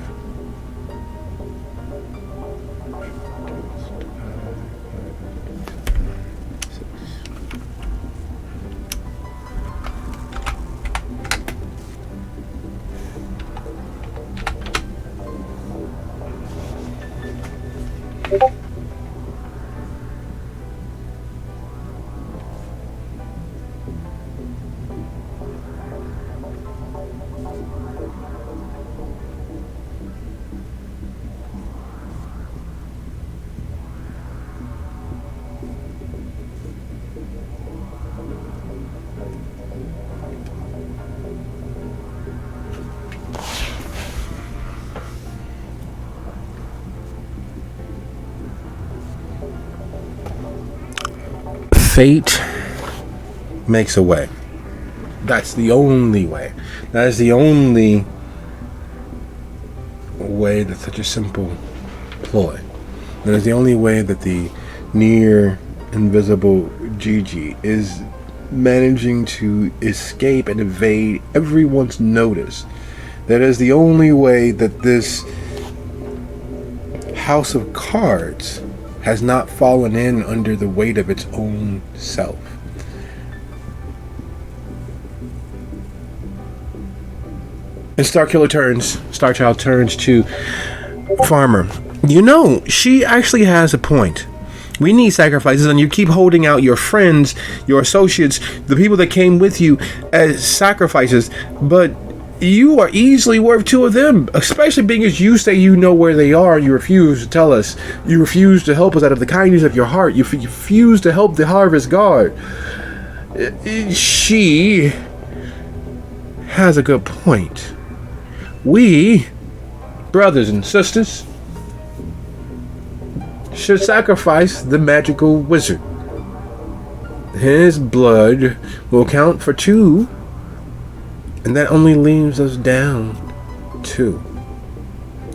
Fate makes a way. That's the only way. That is the only way that such a simple ploy. That is the only way that the near invisible Gigi is managing to escape and evade everyone's notice. That is the only way that this house of cards has not fallen in under the weight of its own self. And Starchild turns to Farmer. You know, she actually has a point. We need sacrifices, and you keep holding out your friends, your associates, the people that came with you as sacrifices, but you are easily worth 2 of them, especially being as you say you know where they are. You refuse to tell us. You refuse to help us out of the kindness of your heart. You refuse to help the Harvest Guard. She has a good point. We, brothers and sisters, should sacrifice the magical wizard. His blood will count for 2. And that only leaves us down 2.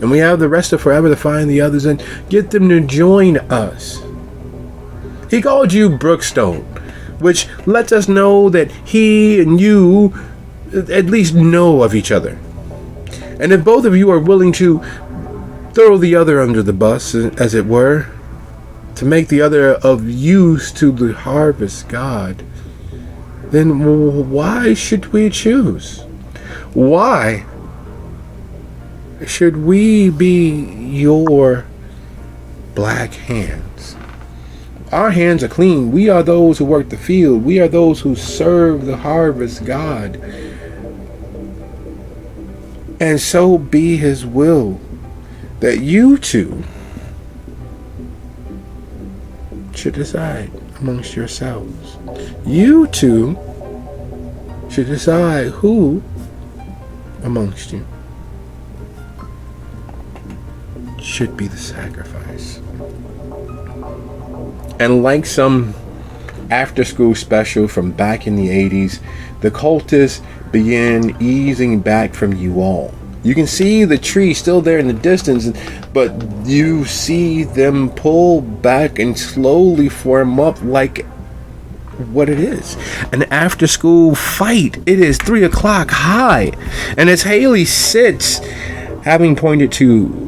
And we have the rest of forever to find the others and get them to join us. He called you Brookstone, which lets us know that he and you at least know of each other. And if both of you are willing to throw the other under the bus, as it were, to make the other of use to the Harvest God, then why should we choose? Why should we be your black hands? Our hands are clean. We are those who work the field. We are those who serve the Harvest God. And so be his will that you 2 should decide amongst yourselves. You 2 should decide who amongst you should be the sacrifice. And like some after-school special from back in the 80s, the cultists began easing back from you all. You can see the tree still there in the distance, but you see them pull back and slowly form up like what it is, an after school fight. It is 3 o'clock high, and as Haley sits, having pointed to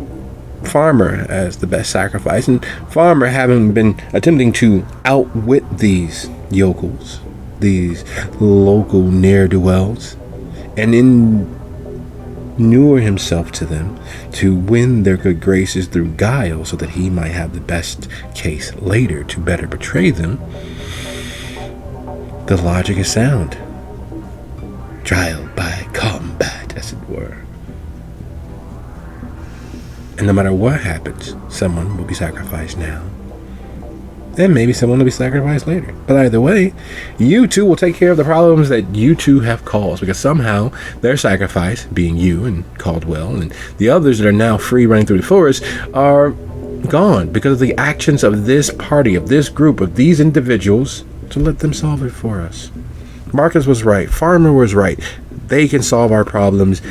Farmer as the best sacrifice, and Farmer having been attempting to outwit these yokels, these local ne'er-do-wells, and in inure himself to them, to win their good graces through guile so that he might have the best case later to better betray them, the logic is sound. Trial by combat, as it were. And no matter what happens, someone will be sacrificed now. And maybe someone will be sacrificed later. But either way, you two will take care of the problems that you two have caused, because somehow their sacrifice, being you and Caldwell, and the others that are now free running through the forest, are gone because of the actions of this party, of this group, of these individuals, to let them solve it for us. Marcus was right. Farmer was right. They can solve our problems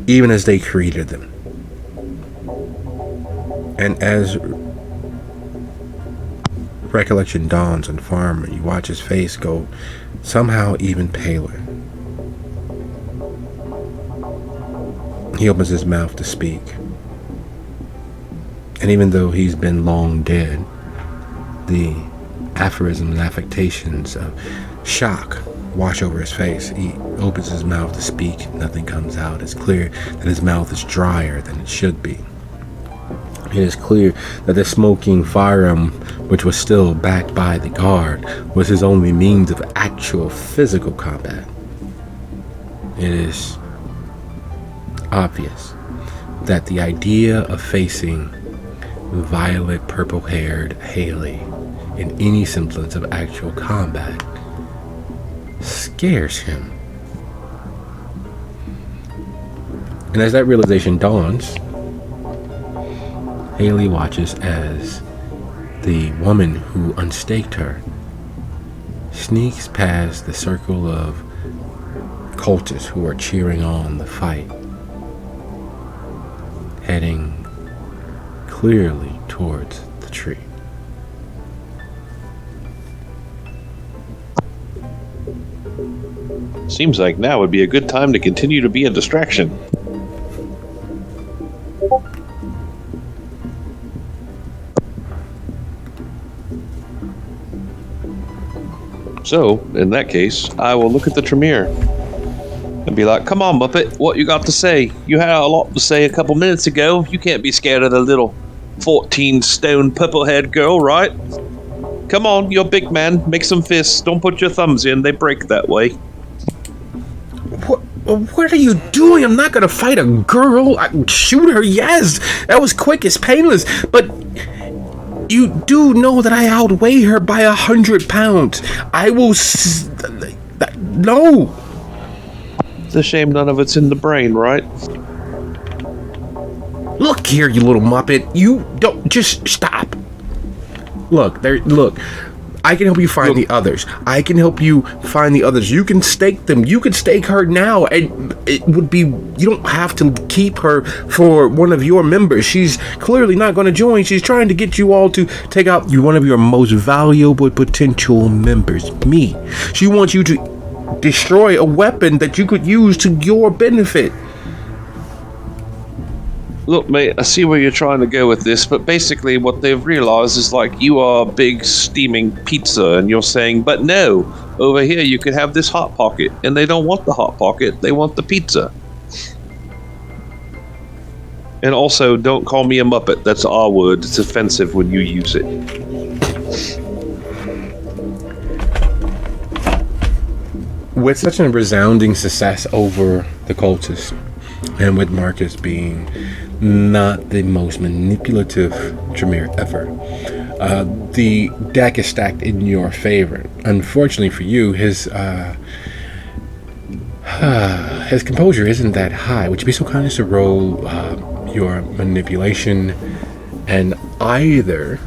even as they created them. And as recollection dawns on Farmer, you watch his face go somehow even paler. He opens his mouth to speak. And even though he's been long dead, the aphorisms and affectations of shock wash over his face. He opens his mouth to speak. Nothing comes out. It's clear that his mouth is drier than it should be. It is clear that the smoking firearm, which was still backed by the guard, was his only means of actual physical combat. It is obvious that the idea of facing violet purple-haired Haley in any semblance of actual combat scares him. And as that realization dawns, Haley watches as the woman who unstaked her sneaks past the circle of cultists who are cheering on the fight, heading clearly towards the tree. Seems like now would be a good time to continue to be a distraction. So, in that case, I will look at the Tremere and be like, come on, Muppet, what you got to say? You had a lot to say a couple minutes ago. You can't be scared of the little 14-stone purple-haired girl, right? Come on, you're a big man. Make some fists. Don't put your thumbs in. They break that way. What are you doing? I'm not gonna fight a girl. Shoot her, yes. That was quick, it's painless. But you do know that I outweigh her by 100 pounds. I will... No. It's a shame none of it's in the brain, right? Look here, you little muppet. You don't... Just stop. Look, I can help you find the others. You can stake them. You can stake her now. And it would be... You don't have to keep her for one of your members. She's clearly not going to join. She's trying to get you all to take out one of your most valuable potential members. Me. She wants you to destroy a weapon that you could use to your benefit. Look, mate, I see where you're trying to go with this, but basically what they've realized is like you are a big steaming pizza, and you're saying, but no, over here you could have this Hot Pocket, and they don't want the Hot Pocket, they want the pizza. And also, don't call me a Muppet, that's our word, it's offensive when you use it. With such a resounding success over the cultists, and with Marcus being not the most manipulative Tremere ever, the deck is stacked in your favor. Unfortunately for you, his composure isn't that high. Would you be so kind as to roll your manipulation and either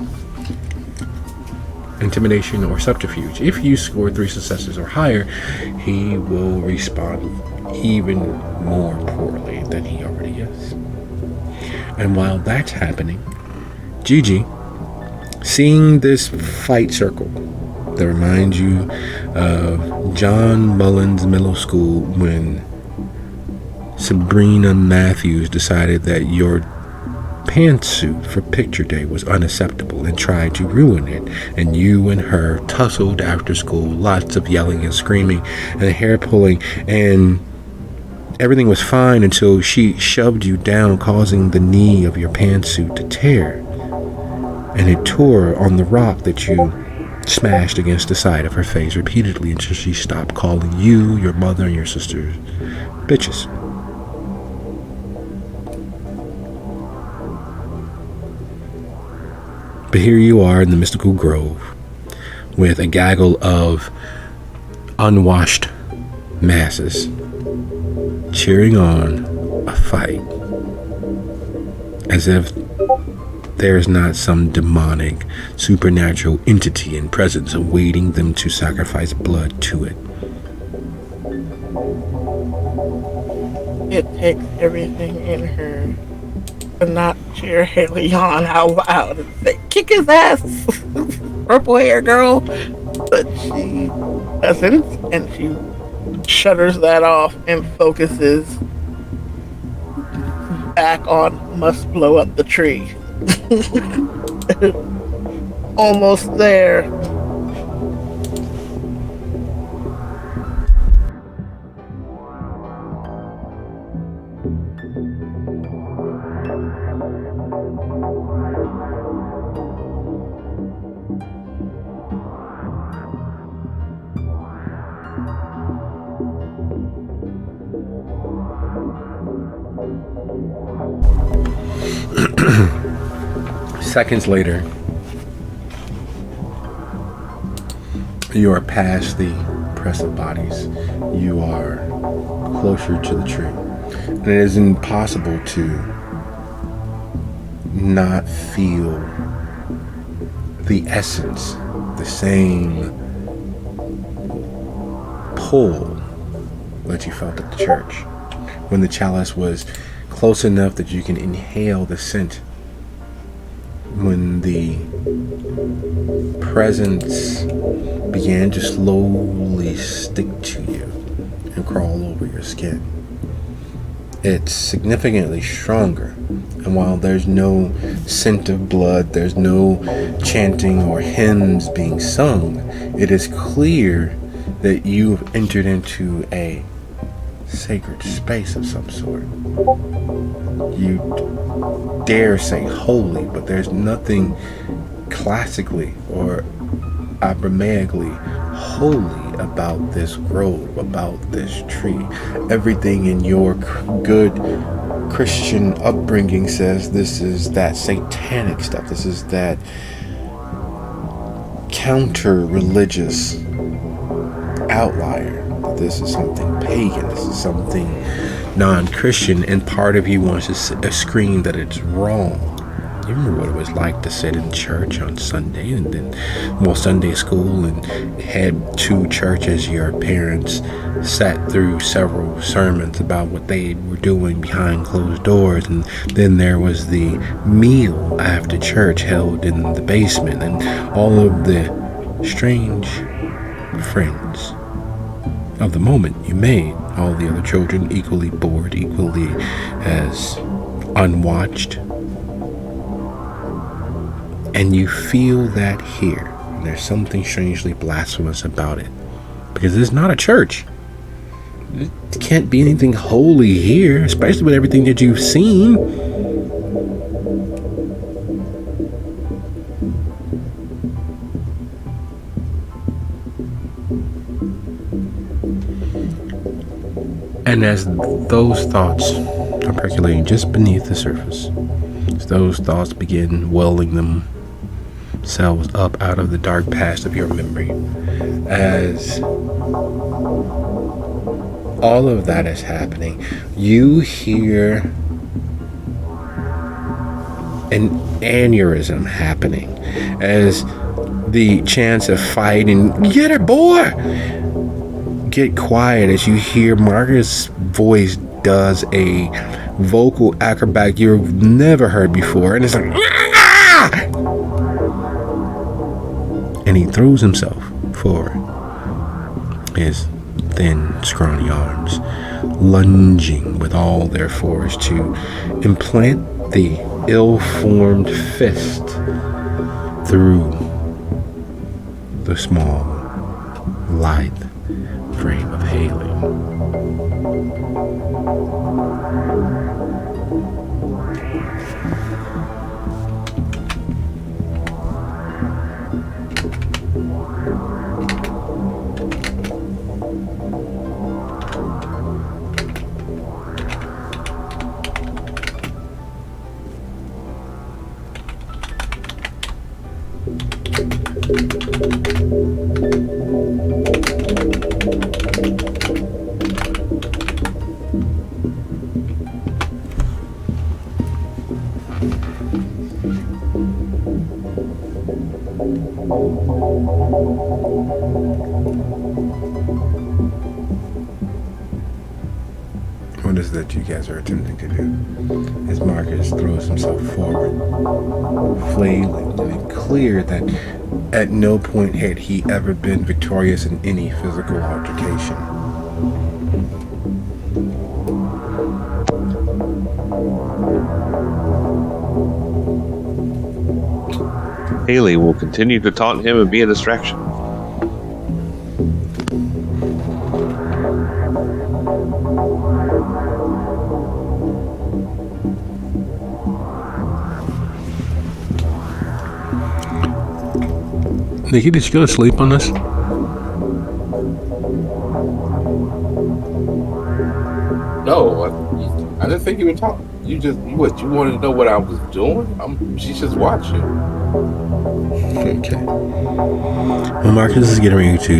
intimidation or subterfuge? If you score 3 successes or higher, he will respond even more poorly than he already is. And while that's happening, Gigi, seeing this fight circle that reminds you of John Mullins Middle School when Sabrina Matthews decided that your pantsuit for picture day was unacceptable and tried to ruin it, and you and her tussled after school, lots of yelling and screaming and hair pulling, and Everything was fine until she shoved you down, causing the knee of your pantsuit to tear. And it tore on the rock that you smashed against the side of her face repeatedly until she stopped calling you, your mother, and your sisters bitches. But here you are in the mystical grove with a gaggle of unwashed masses cheering on a fight as if there's not some demonic, supernatural entity in presence awaiting them to sacrifice blood to it. It takes everything in her to not cheer Haley on out loud and say, kick his ass, purple hair girl. But she doesn't, and she shutters that off and focuses back on must blow up the tree. Almost there. Seconds later, you are past the press of bodies. You are closer to the tree. And it is impossible to not feel the essence, the same pull that you felt at the church when the chalice was close enough that you can inhale the scent, when the presence began to slowly stick to you and crawl over your skin. It's significantly stronger, and while there's no scent of blood, there's no chanting or hymns being sung, it is clear that you've entered into a sacred space of some sort. You dare say holy, but there's nothing classically or Abramaically holy about this grove, about this tree. Everything in your good Christian upbringing says this is that satanic stuff. This is that counter-religious outlier. This is something pagan. This is something non-Christian, and part of you wants to scream that it's wrong. You remember what it was like to sit in church on Sunday and then, Sunday school, and head to church as your parents sat through several sermons about what they were doing behind closed doors, and then there was the meal after church held in the basement, and all of the strange friends of the moment you made, all the other children equally bored, equally as unwatched. And you feel that here. And there's something strangely blasphemous about it. Because it's not a church. It can't be anything holy here, especially with everything that you've seen. And as those thoughts are percolating just beneath the surface, as those thoughts begin welling themselves up out of the dark past of your memory, as all of that is happening, you hear an aneurysm happening as the chants of fighting, get her, boy, get quiet as you hear Marcus' voice does a vocal acrobat you've never heard before, and it's like, ah! And he throws himself forward, his thin, scrawny arms lunging with all their force to implant the ill-formed fist through the small, lithe frame of Haley. What is that you guys are attempting to do? As Marcus throws himself forward, flailing, and it's clear that at no point had he ever been victorious in any physical altercation. Haley will continue to taunt him and be a distraction. Nikki, did you go to sleep on this? No, I didn't think you were talking. You wanted to know what I was doing? She's just watching. Okay. Well, Marcus is getting ready to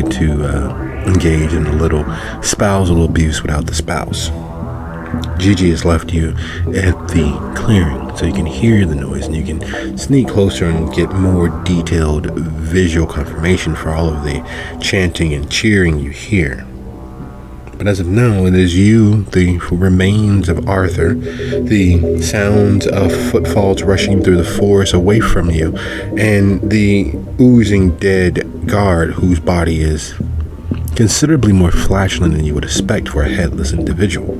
engage in a little spousal abuse without the spouse. Gigi has left you at the clearing so you can hear the noise and you can sneak closer and get more detailed visual confirmation for all of the chanting and cheering you hear. But as of now, it is you, the remains of Arthur, the sounds of footfalls rushing through the forest away from you, and the oozing dead guard whose body is considerably more flatulent than you would expect for a headless individual.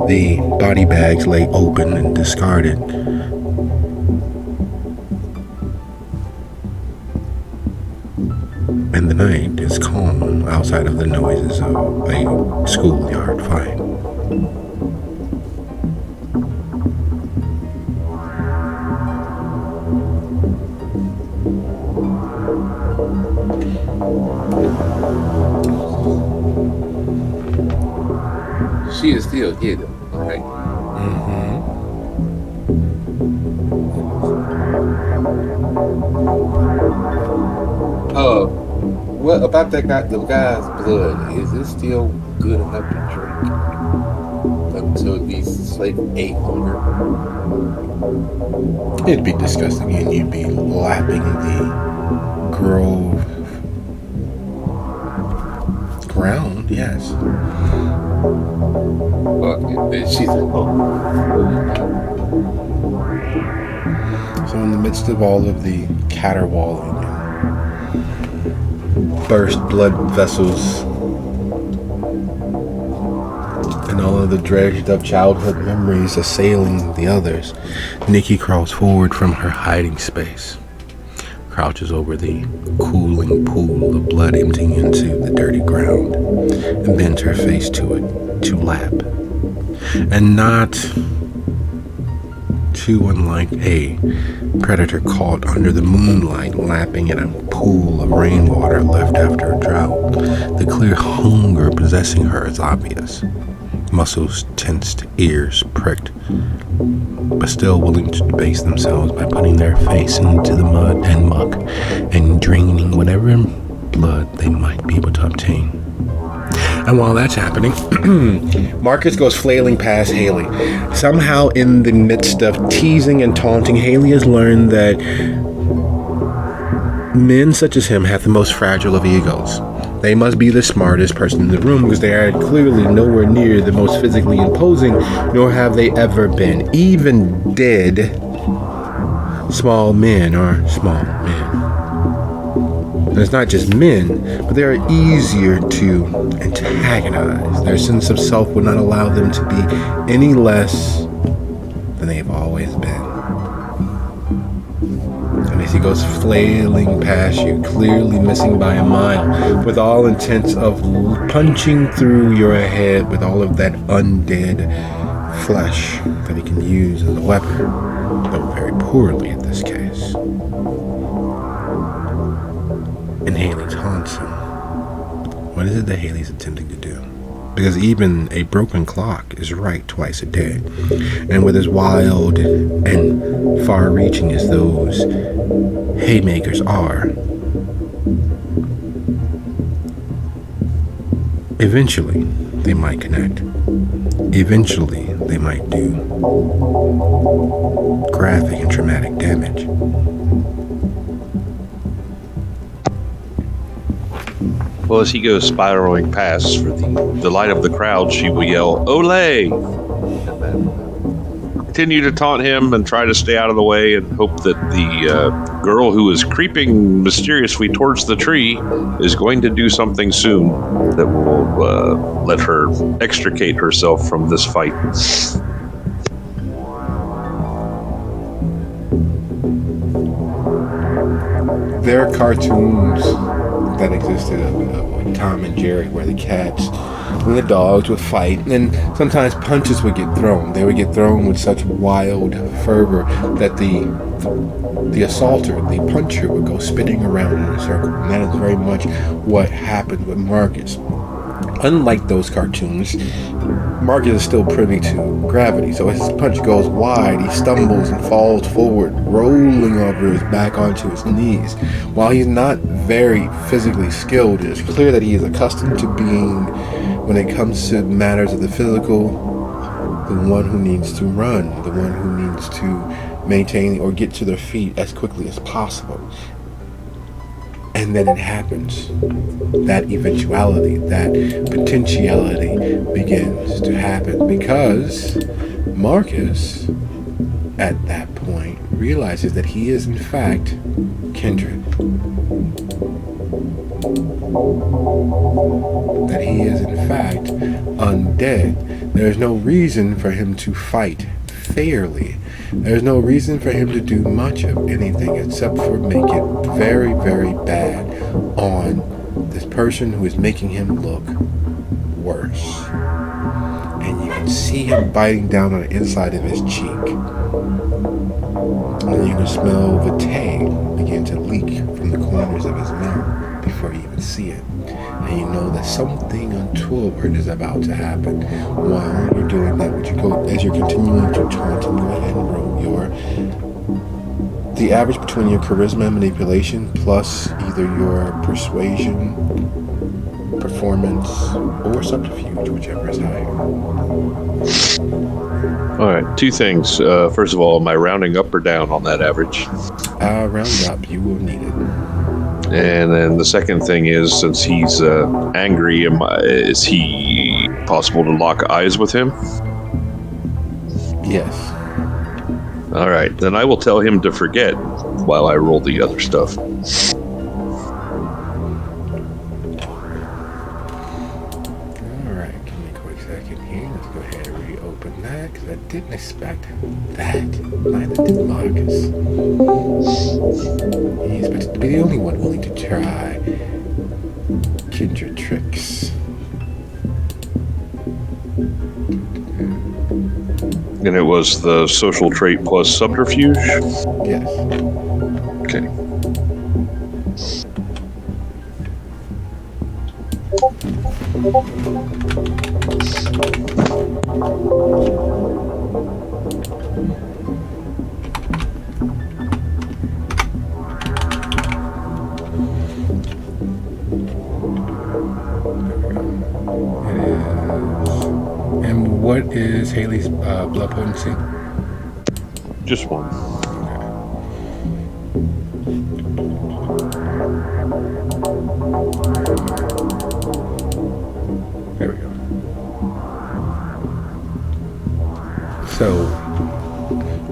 The body bags lay open and discarded. And the night is calm outside of the noises of a schoolyard fight. She is still hidden, right? What about the guy's blood? Is it still good enough to drink until these slave ate hunger? It'd be disgusting, and you'd be lapping the ground, yes. Fuck it, she's at home. So in the midst of all of the caterwauling and burst blood vessels and all of the dredged up childhood memories assailing the others, Nikki crawls forward from her hiding space, crouches over the cooling pool of blood emptying into the dirty ground, and bends her face to it to lap. And not too unlike a predator caught under the moonlight lapping in a pool of rainwater left after a drought, the clear hunger possessing her is obvious. Muscles tensed, ears pricked, but still willing to debase themselves by putting their face into the mud and muck and draining whatever blood they might be able to obtain. And while that's happening, Marcus goes flailing past Haley. Somehow in the midst of teasing and taunting, Haley has learned that men such as him have the most fragile of egos. They must be the smartest person in the room because they are clearly nowhere near the most physically imposing, nor have they ever been. Even dead, small men are small men. And it's not just men, but they are easier to antagonize. Their sense of self would not allow them to be any less than they have always been. And as he goes flailing past you, clearly missing by a mile, with all intents of punching through your head with all of that undead flesh that he can use as a weapon, though very poorly in this case. And Haley taunts him. What is it that Haley's attempting to do? Because even a broken clock is right twice a day. And with as wild and far-reaching as those haymakers are, eventually they might connect. Eventually they might do graphic and traumatic damage. Well, as he goes spiraling past, for the delight of the crowd, she will yell, "Olay!" And then continue to taunt him and try to stay out of the way and hope that the girl who is creeping mysteriously towards the tree is going to do something soon that will let her extricate herself from this fight. There are cartoons that existed of Tom and Jerry where the cats and the dogs would fight, and sometimes punches would get thrown. They would get thrown with such wild fervor that the assaulter, the puncher, would go spinning around in a circle. And that is very much what happened with Marcus. Unlike those cartoons, Marcus is still privy to gravity, so as his punch goes wide, he stumbles and falls forward, rolling over his back onto his knees. While he's not very physically skilled, it is clear that he is accustomed to being, when it comes to matters of the physical, the one who needs to run, the one who needs to maintain or get to their feet as quickly as possible. And then it happens. That eventuality, that potentiality begins to happen because Marcus, at that point, realizes that he is in fact kindred. That he is in fact undead. There is no reason for him to fight fairly. There's no reason for him to do much of anything except for make it very, very bad on this person who is making him look worse. And you can see him biting down on the inside of his cheek. And you can smell the tang begin to leak from the corners of his mouth before you even see it. And you know that something untoward is about to happen. While you're doing that, as you're continuing to taunt him, go ahead and roll the average between your charisma and manipulation plus either your persuasion, performance, or subterfuge, whichever is higher. All right, two things. First of all, am I rounding up or down on that average? Round up, you will need it. And then the second thing is, since he's angry, is he possible to lock eyes with him? Yes. All right, then I will tell him to forget while I roll the other stuff. All right, give me a quick second here. Let's go ahead and reopen that because I didn't expect that. Neither did Marcus. He expected to be the only one willing to try kindred tricks. And it was the social trait plus subterfuge? Yes. Okay. And what is Haley's blood potency? Just one. There we go. So,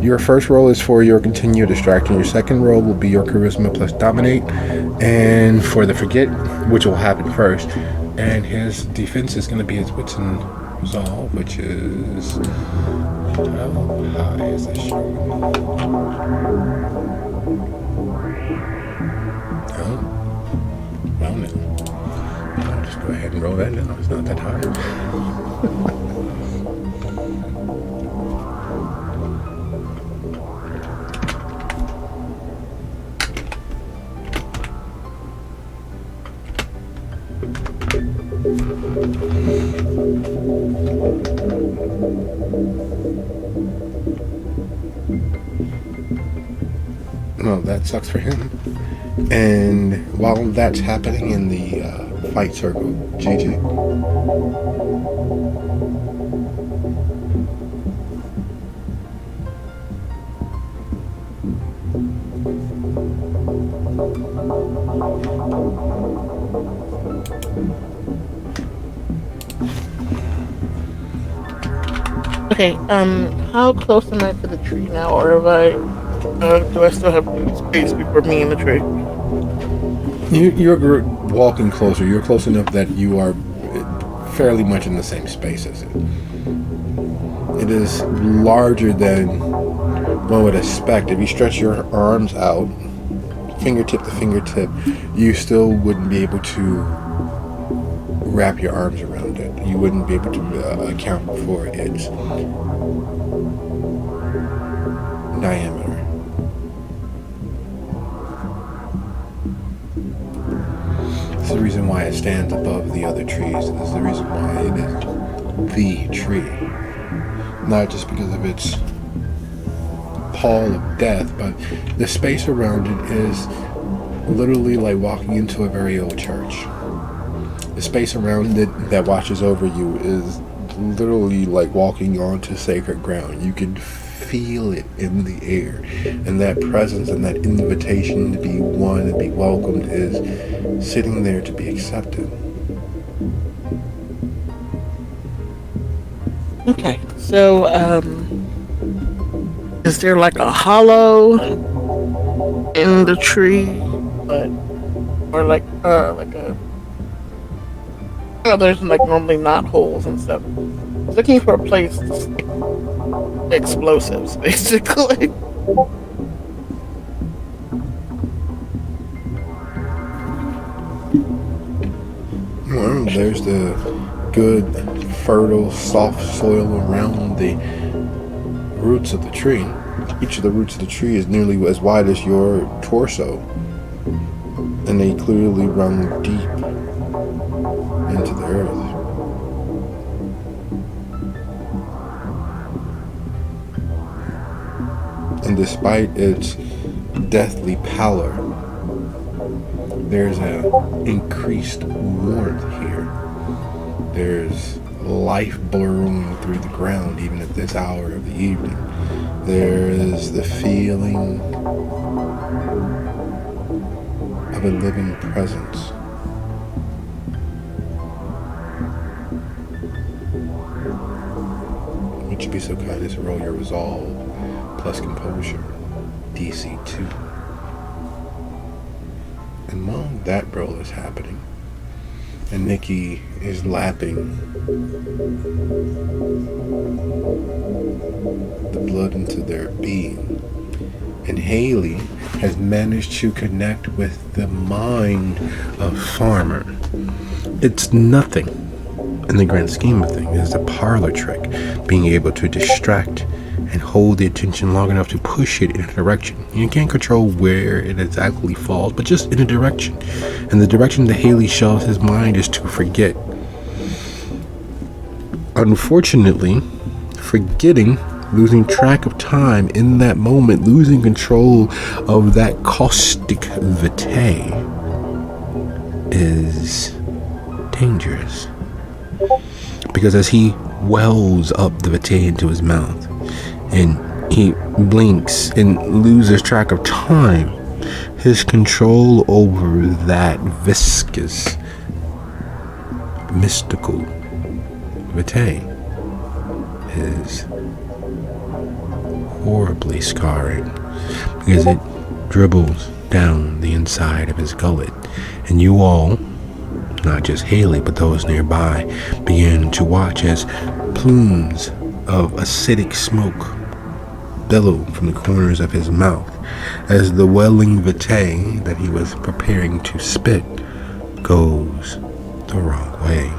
your first roll is for your continue distraction. Your second roll will be your charisma plus dominate. And for the forget, which will happen first, and his defense is going to be his wits and resolve, which is... how high is this showing? Oh, well then. I'll just go ahead and roll that now. It's not that hard. Well, that sucks for him. And while that's happening in the fight circle, GG. Okay, how close am I to the tree now, or have I, do I still have space before me and the tree? You're walking closer. You're close enough that you are fairly much in the same space as it. It is larger than one would expect. If you stretch your arms out, fingertip to fingertip, you still wouldn't be able to wrap your arms around it. You wouldn't be able to account for its diameter. This is the reason why it stands above the other trees. This is the reason why it is the tree. Not just because of its pall of death, but the space around it is literally like walking into a very old church. The space around it that watches over you is literally like walking onto sacred ground. You can feel it in the air, and that presence and that invitation to be one and be welcomed is sitting there to be accepted. Okay, so, is there like a hollow in the tree, or like a, there's like normally knot holes and stuff. Looking for a place to stick explosives, basically. Well, there's the good, fertile, soft soil around the roots of the tree. Each of the roots of the tree is nearly as wide as your torso, and they clearly run deep into the earth. And despite its deathly pallor, there's an increased warmth here. There's life burrowing through the ground even at this hour of the evening. There is the feeling of a living presence. Would you be so kind as to roll your resolve plus composure, DC 2. And while that roll is happening, and Nikki is lapping the blood into their being, and Haley has managed to connect with the mind of Farmer. It's nothing in the grand scheme of things. It's a parlor trick, being able to distract and hold the attention long enough to push it in a direction. You can't control where it exactly falls, but just in a direction. And the direction that Haley shoves his mind is to forget. Unfortunately, forgetting, losing track of time in that moment, losing control of that caustic vitae is dangerous. Because as he wells up the vitae into his mouth, and he blinks and loses track of time, his control over that viscous, mystical vitae is horribly scarring, because it dribbles down the inside of his gullet, and you all, not just Haley but those nearby, begin to watch as plumes of acidic smoke billow from the corners of his mouth as the welling vitae that he was preparing to spit goes the wrong way.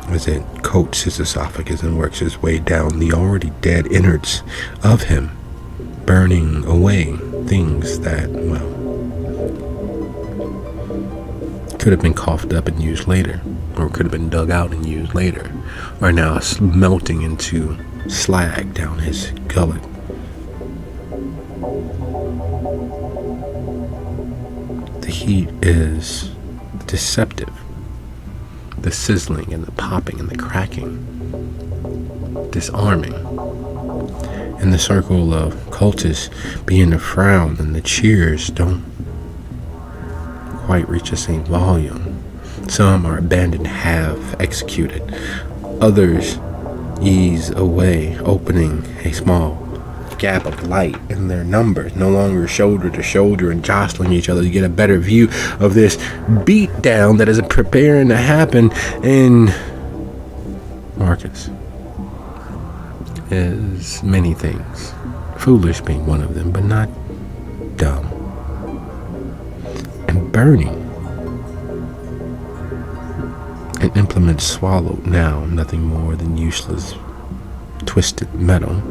As it coats his esophagus and works its way down the already dead innards of him, burning away things that, well, could have been coughed up and used later, or could have been dug out and used later, are now melting into slag down his gullet. The heat is deceptive. The sizzling and the popping and the cracking, disarming. And the circle of cultists begin to frown, and the cheers don't quite reach the same volume. Some are abandoned, half executed. Others ease away, opening a small gap of light in their numbers, no longer shoulder to shoulder and jostling each other to get a better view of this beatdown that is preparing to happen. And Marcus is many things, foolish being one of them, but not dumb. And burning. An implement swallowed now, nothing more than useless, twisted metal.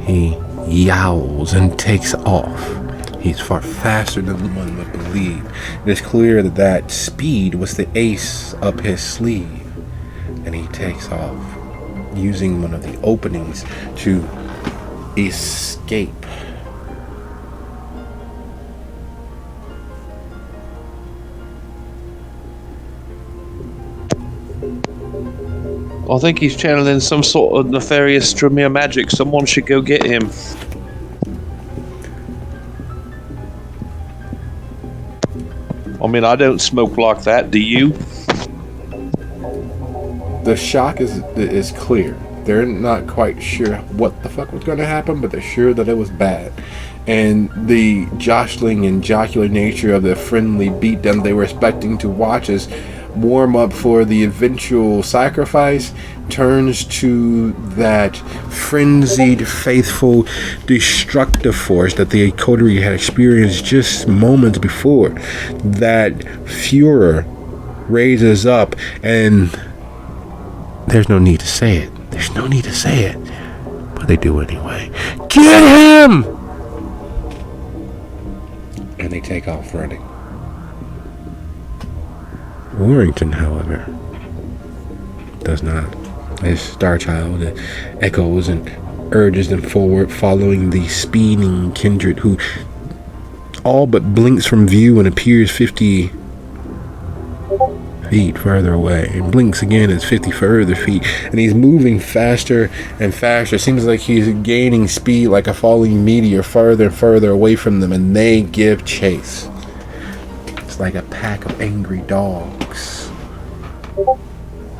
He yowls and takes off. He's far faster than one would believe. It is clear that that speed was the ace up his sleeve. And he takes off, using one of the openings to escape. I think he's channeling some sort of nefarious Tremere magic. Someone should go get him. I mean, I don't smoke like that, do you? The shock is clear. They're not quite sure what the fuck was going to happen, but they're sure that it was bad. And the jostling and jocular nature of the friendly beatdown they were expecting to watch as warm up for the eventual sacrifice turns to that frenzied, faithful, destructive force that the coterie had experienced just moments before. That furor raises up, and there's no need to say it. There's no need to say it, but they do anyway. Get him! And they take off running. Warrington, however, does not. His star child echoes and urges them forward, following the speeding kindred, who all but blinks from view and appears 50 feet further away, and blinks again as 50 further feet, and he's moving faster and faster. It seems like he's gaining speed like a falling meteor, further and further away from them, and they give chase. It's like a pack of angry dogs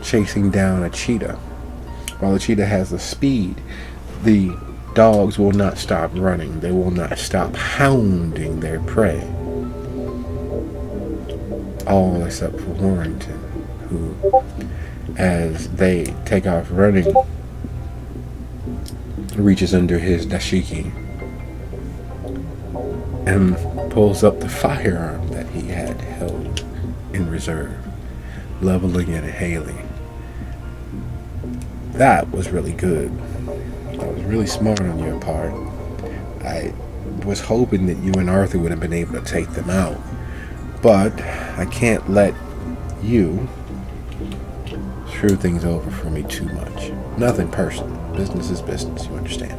chasing down a cheetah. While the cheetah has the speed, the dogs will not stop running. They will not stop hounding their prey. All except for Warrington, who, as they take off running, reaches under his dashiki and pulls up the firearm that he had held in reserve, leveling it at Haley. That was really good. That was really smart on your part. I was hoping that you and Arthur would have been able to take them out, but I can't let you screw things over for me too much. Nothing personal. Business is business, you understand?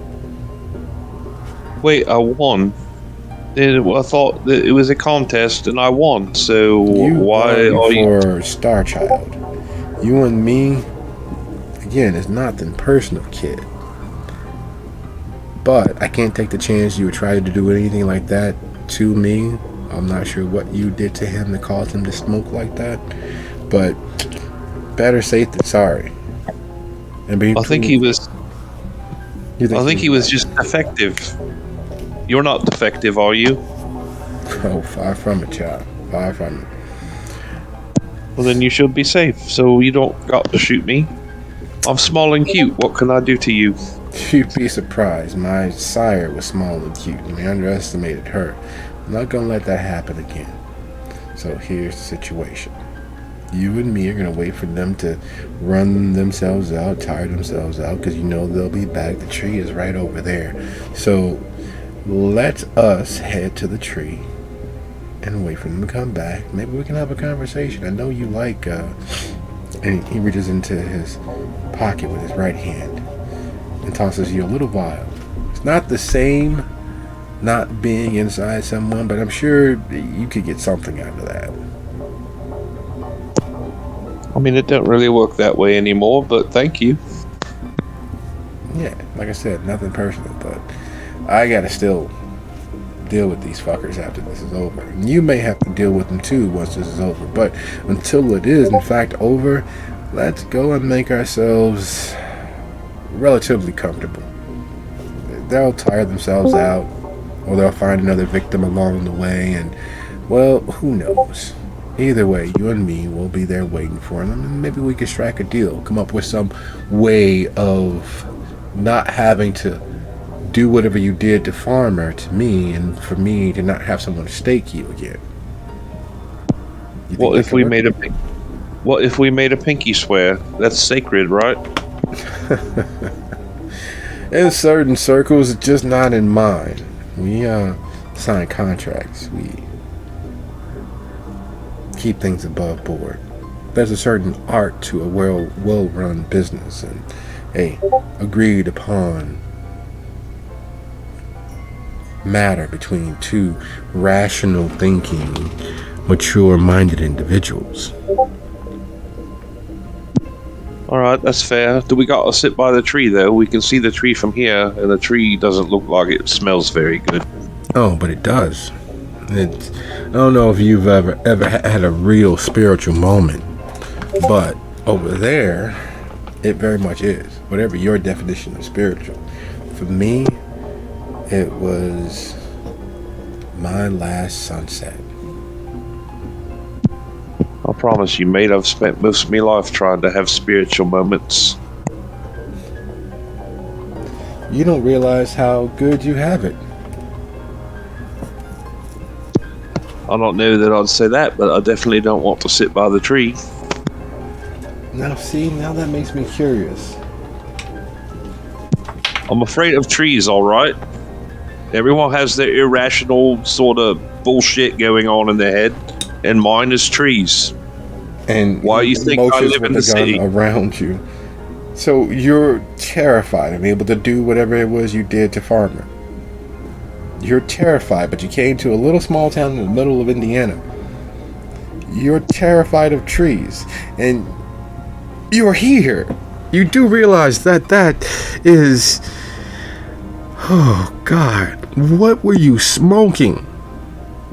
Wait, I won. I thought that it was a contest and I won, so why are you... for Star Child. You and me, again, it's nothing personal, kid. But I can't take the chance you would try to do anything like that to me. I'm not sure what you did to him that caused him to smoke like that, but better safe than sorry. And I think he was just defective. You're not defective, are you? Oh, far from it, child. Far from it. Well, then you should be safe, so you don't got to shoot me. I'm small and cute. What can I do to you? You'd be surprised. My sire was small and cute, and we underestimated her. I'm not gonna let that happen again. So here's the situation. You and me are gonna wait for them to run themselves out, tire themselves out, because you know they'll be back. The tree is right over there. So let us head to the tree and wait for them to come back. Maybe we can have a conversation. I know you like, and he reaches into his pocket with his right hand and tosses you a little vial. It's not the same not being inside someone, but I'm sure you could get something out of that. I mean, it don't really work that way anymore, but thank you. Yeah, like I said, nothing personal, but I gotta still deal with these fuckers after this is over. And you may have to deal with them too once this is over, but until it is in fact over, let's go and make ourselves relatively comfortable. They'll tire themselves out, or they'll find another victim along the way, and, well, who knows? Either way, you and me will be there waiting for them, and maybe we can strike a deal, come up with some way of not having to do whatever you did to Farmer to me, and for me to not have someone stake you again. What if we made a pinky swear? That's sacred, right? In certain circles, just not in mine. We sign contracts. We keep things above board. There's a certain art to a well-run business, and a agreed upon matter between two rational thinking, mature-minded individuals. Alright, that's fair. Do we gotta sit by the tree, though? We can see the tree from here, and the tree doesn't look like it smells very good. Oh, but it does. I don't know if you've ever had a real spiritual moment, but over there, it very much is. Whatever your definition of spiritual. For me, it was my last sunset. I promise you, mate, I've spent most of my life trying to have spiritual moments. You don't realize how good you have it. I don't know that I'd say that, but I definitely don't want to sit by the tree. Now see, now that makes me curious. I'm afraid of trees, alright? Everyone has their irrational sort of bullshit going on in their head, and mine is trees. And why you think I live in the city around you? So you're terrified of being able to do whatever it was you did to Farmer. You're terrified, but you came to a little small town in the middle of Indiana. You're terrified of trees, and you're here. You do realize that is... Oh, God. What were you smoking?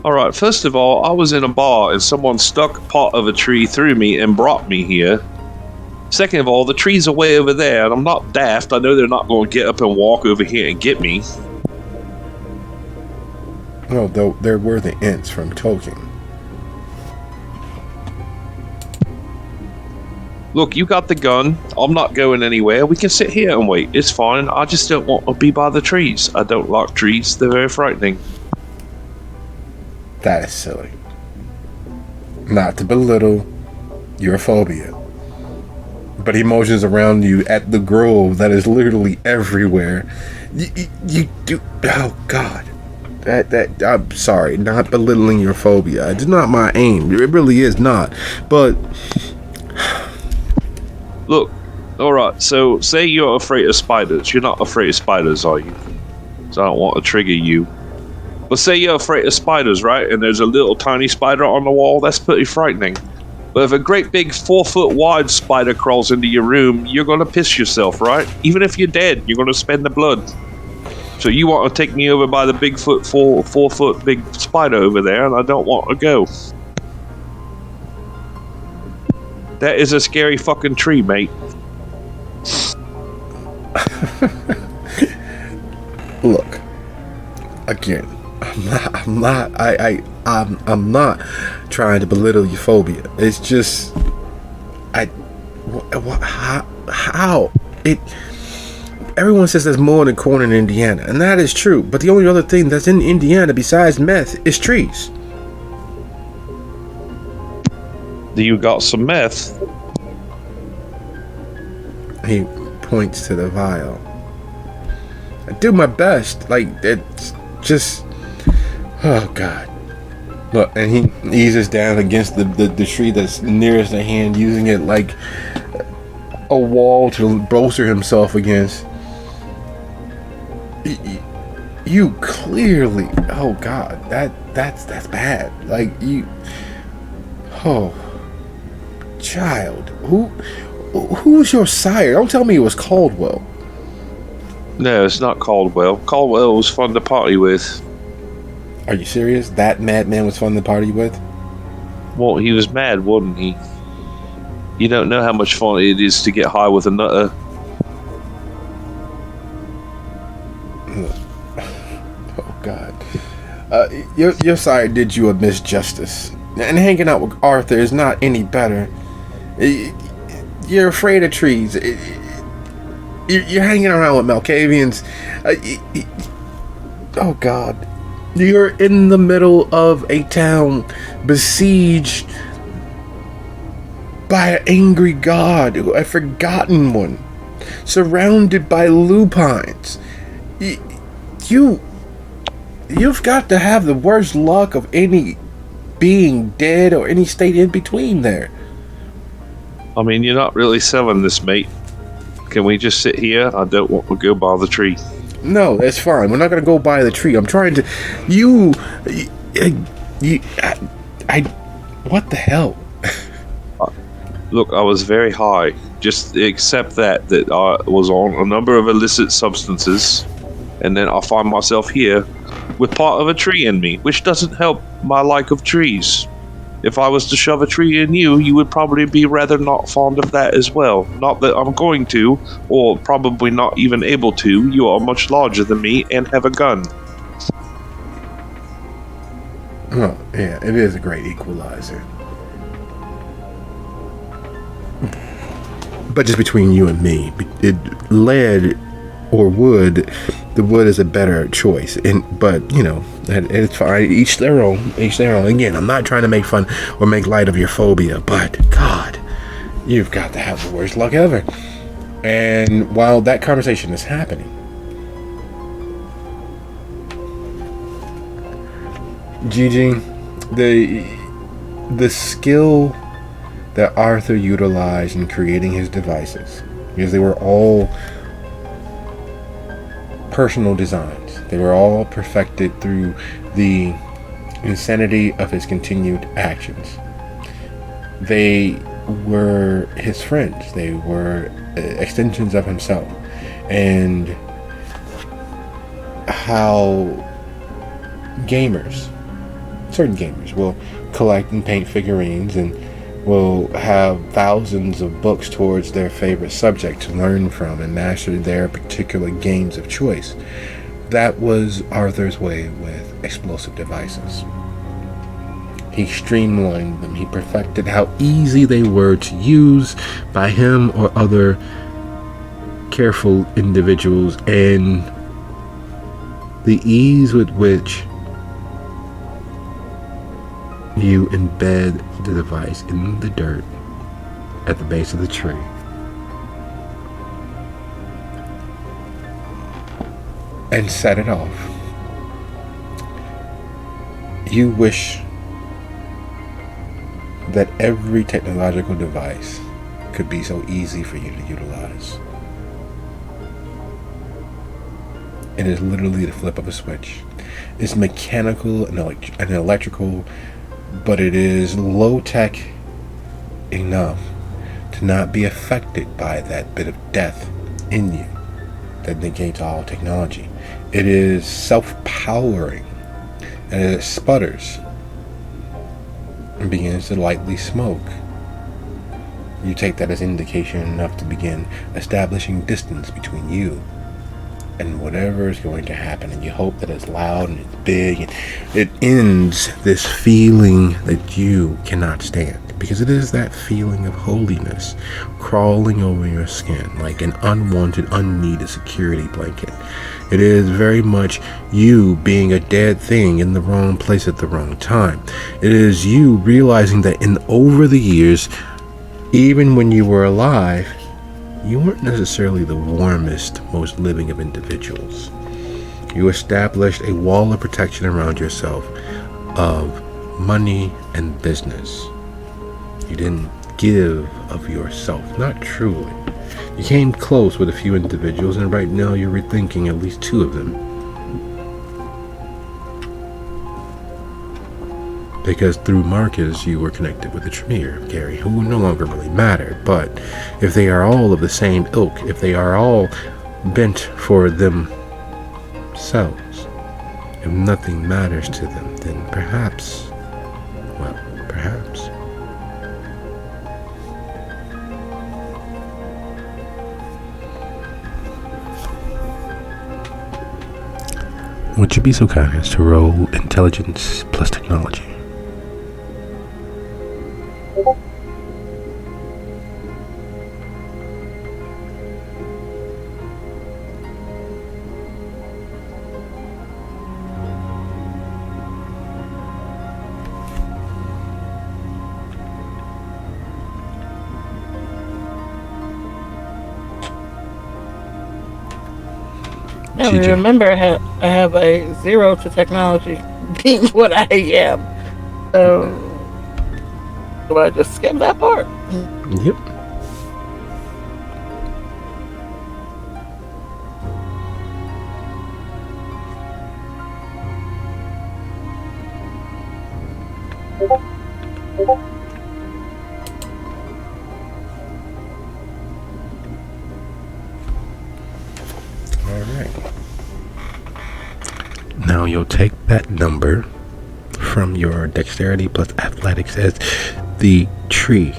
Alright, first of all, I was in a bar and someone stuck a part of a tree through me and brought me here. Second of all, the trees are way over there, and I'm not daft. I know they're not going to get up and walk over here and get me. No, though there were the Ents from Tolkien. Look, you got the gun. I'm not going anywhere. We can sit here and wait. It's fine. I just don't want to be by the trees. I don't like trees. They're very frightening. That is silly. Not to belittle your phobia, but he motions around you at the grove that is literally everywhere. You do. Oh God. That I'm sorry, not belittling your phobia. It's not my aim. It really is not. But look, alright, so say you're afraid of spiders. You're not afraid of spiders, are you? So I don't want to trigger you. But say you're afraid of spiders, right? And there's a little tiny spider on the wall. That's pretty frightening. But if a great big 4-foot wide spider crawls into your room, you're going to piss yourself, right? Even if you're dead, you're going to spend the blood. So you want to take me over by the big 4-foot big spider over there, and I don't want to go. That is a scary fucking tree, mate. Look, again, I'm not trying to belittle your phobia. It's just, how how it. Everyone says there's more in corn in Indiana, and that is true. But the only other thing that's in Indiana besides meth is trees. You got some meth. He points to the vial. I do my best. Like, it's just... Oh, God. Look, and he eases down against the tree that's nearest at hand, using it like a wall to bolster himself against. You clearly... Oh, God. That's bad. Like, you... Oh... Child, who's your sire? Don't tell me it was Caldwell. No, it's not Caldwell. Caldwell was fun to party with. Are you serious? That madman was fun to party with? Well, he was mad, wasn't he? You don't know how much fun it is to get high with a nutter. Oh, God. Your sire did you a misjustice. And hanging out with Arthur is not any better. You're afraid of trees. You're hanging around with Malkavians. Oh, God. You're in the middle of a town besieged by an angry god, a forgotten one, surrounded by lupines. You've got to have the worst luck of any being dead or any state in between there. I mean, you're not really selling this, mate. Can we just sit here? I don't want to go by the tree. No, that's fine. We're not going to go by the tree. I'm trying to... What the hell? Look, I was very high. Just accept that I was on a number of illicit substances, and then I find myself here with part of a tree in me, which doesn't help my like of trees. If I was to shove a tree in you, you would probably be rather not fond of that as well. Not that I'm going to, or probably not even able to. You are much larger than me and have a gun. Oh, yeah, it is a great equalizer. But just between you and me, lead or wood, the wood is a better choice. But you know, it's fine. Each their own. Each their own. Again, I'm not trying to make fun or make light of your phobia, but God, you've got to have the worst luck ever. And while that conversation is happening, Gigi, the skill that Arthur utilized in creating his devices, because they were all personal designs. They were all perfected through the insanity of his continued actions. They were his friends. They were extensions of himself. And how certain gamers will collect and paint figurines and will have thousands of books towards their favorite subject to learn from and master their particular games of choice. That was Arthur's way with explosive devices. He streamlined them. He perfected how easy they were to use by him or other careful individuals, and the ease with which you embed the device in the dirt at the base of the tree. And set it off. You wish that every technological device could be so easy for you to utilize. It is literally the flip of a switch. It's mechanical and electrical, but it is low-tech enough to not be affected by that bit of death in you that negates all technology. It is self-powering, and it sputters and begins to lightly smoke. You take that as indication enough to begin establishing distance between you and whatever is going to happen, and you hope that it's loud and it's big and it ends this feeling that you cannot stand. because it is that feeling of holiness crawling over your skin like an unwanted, unneeded security blanket. It is very much you being a dead thing in the wrong place at the wrong time. It is you realizing that over the years, even when you were alive, you weren't necessarily the warmest, most living of individuals. You established a wall of protection around yourself of money and business. You didn't give of yourself, not truly. You came close with a few individuals, and right now you're rethinking at least two of them. Because through Marcus, you were connected with the Tremere, Gary, who no longer really mattered. But if they are all of the same ilk, if they are all bent for themselves, if nothing matters to them, then perhaps, well, perhaps. Would you be so kind as to roll intelligence plus technology? Now TJ. remember, I have a 0 to technology being what I am. So, do I just skip that part? Yep. Now you'll take that number from your dexterity plus athletics as the tree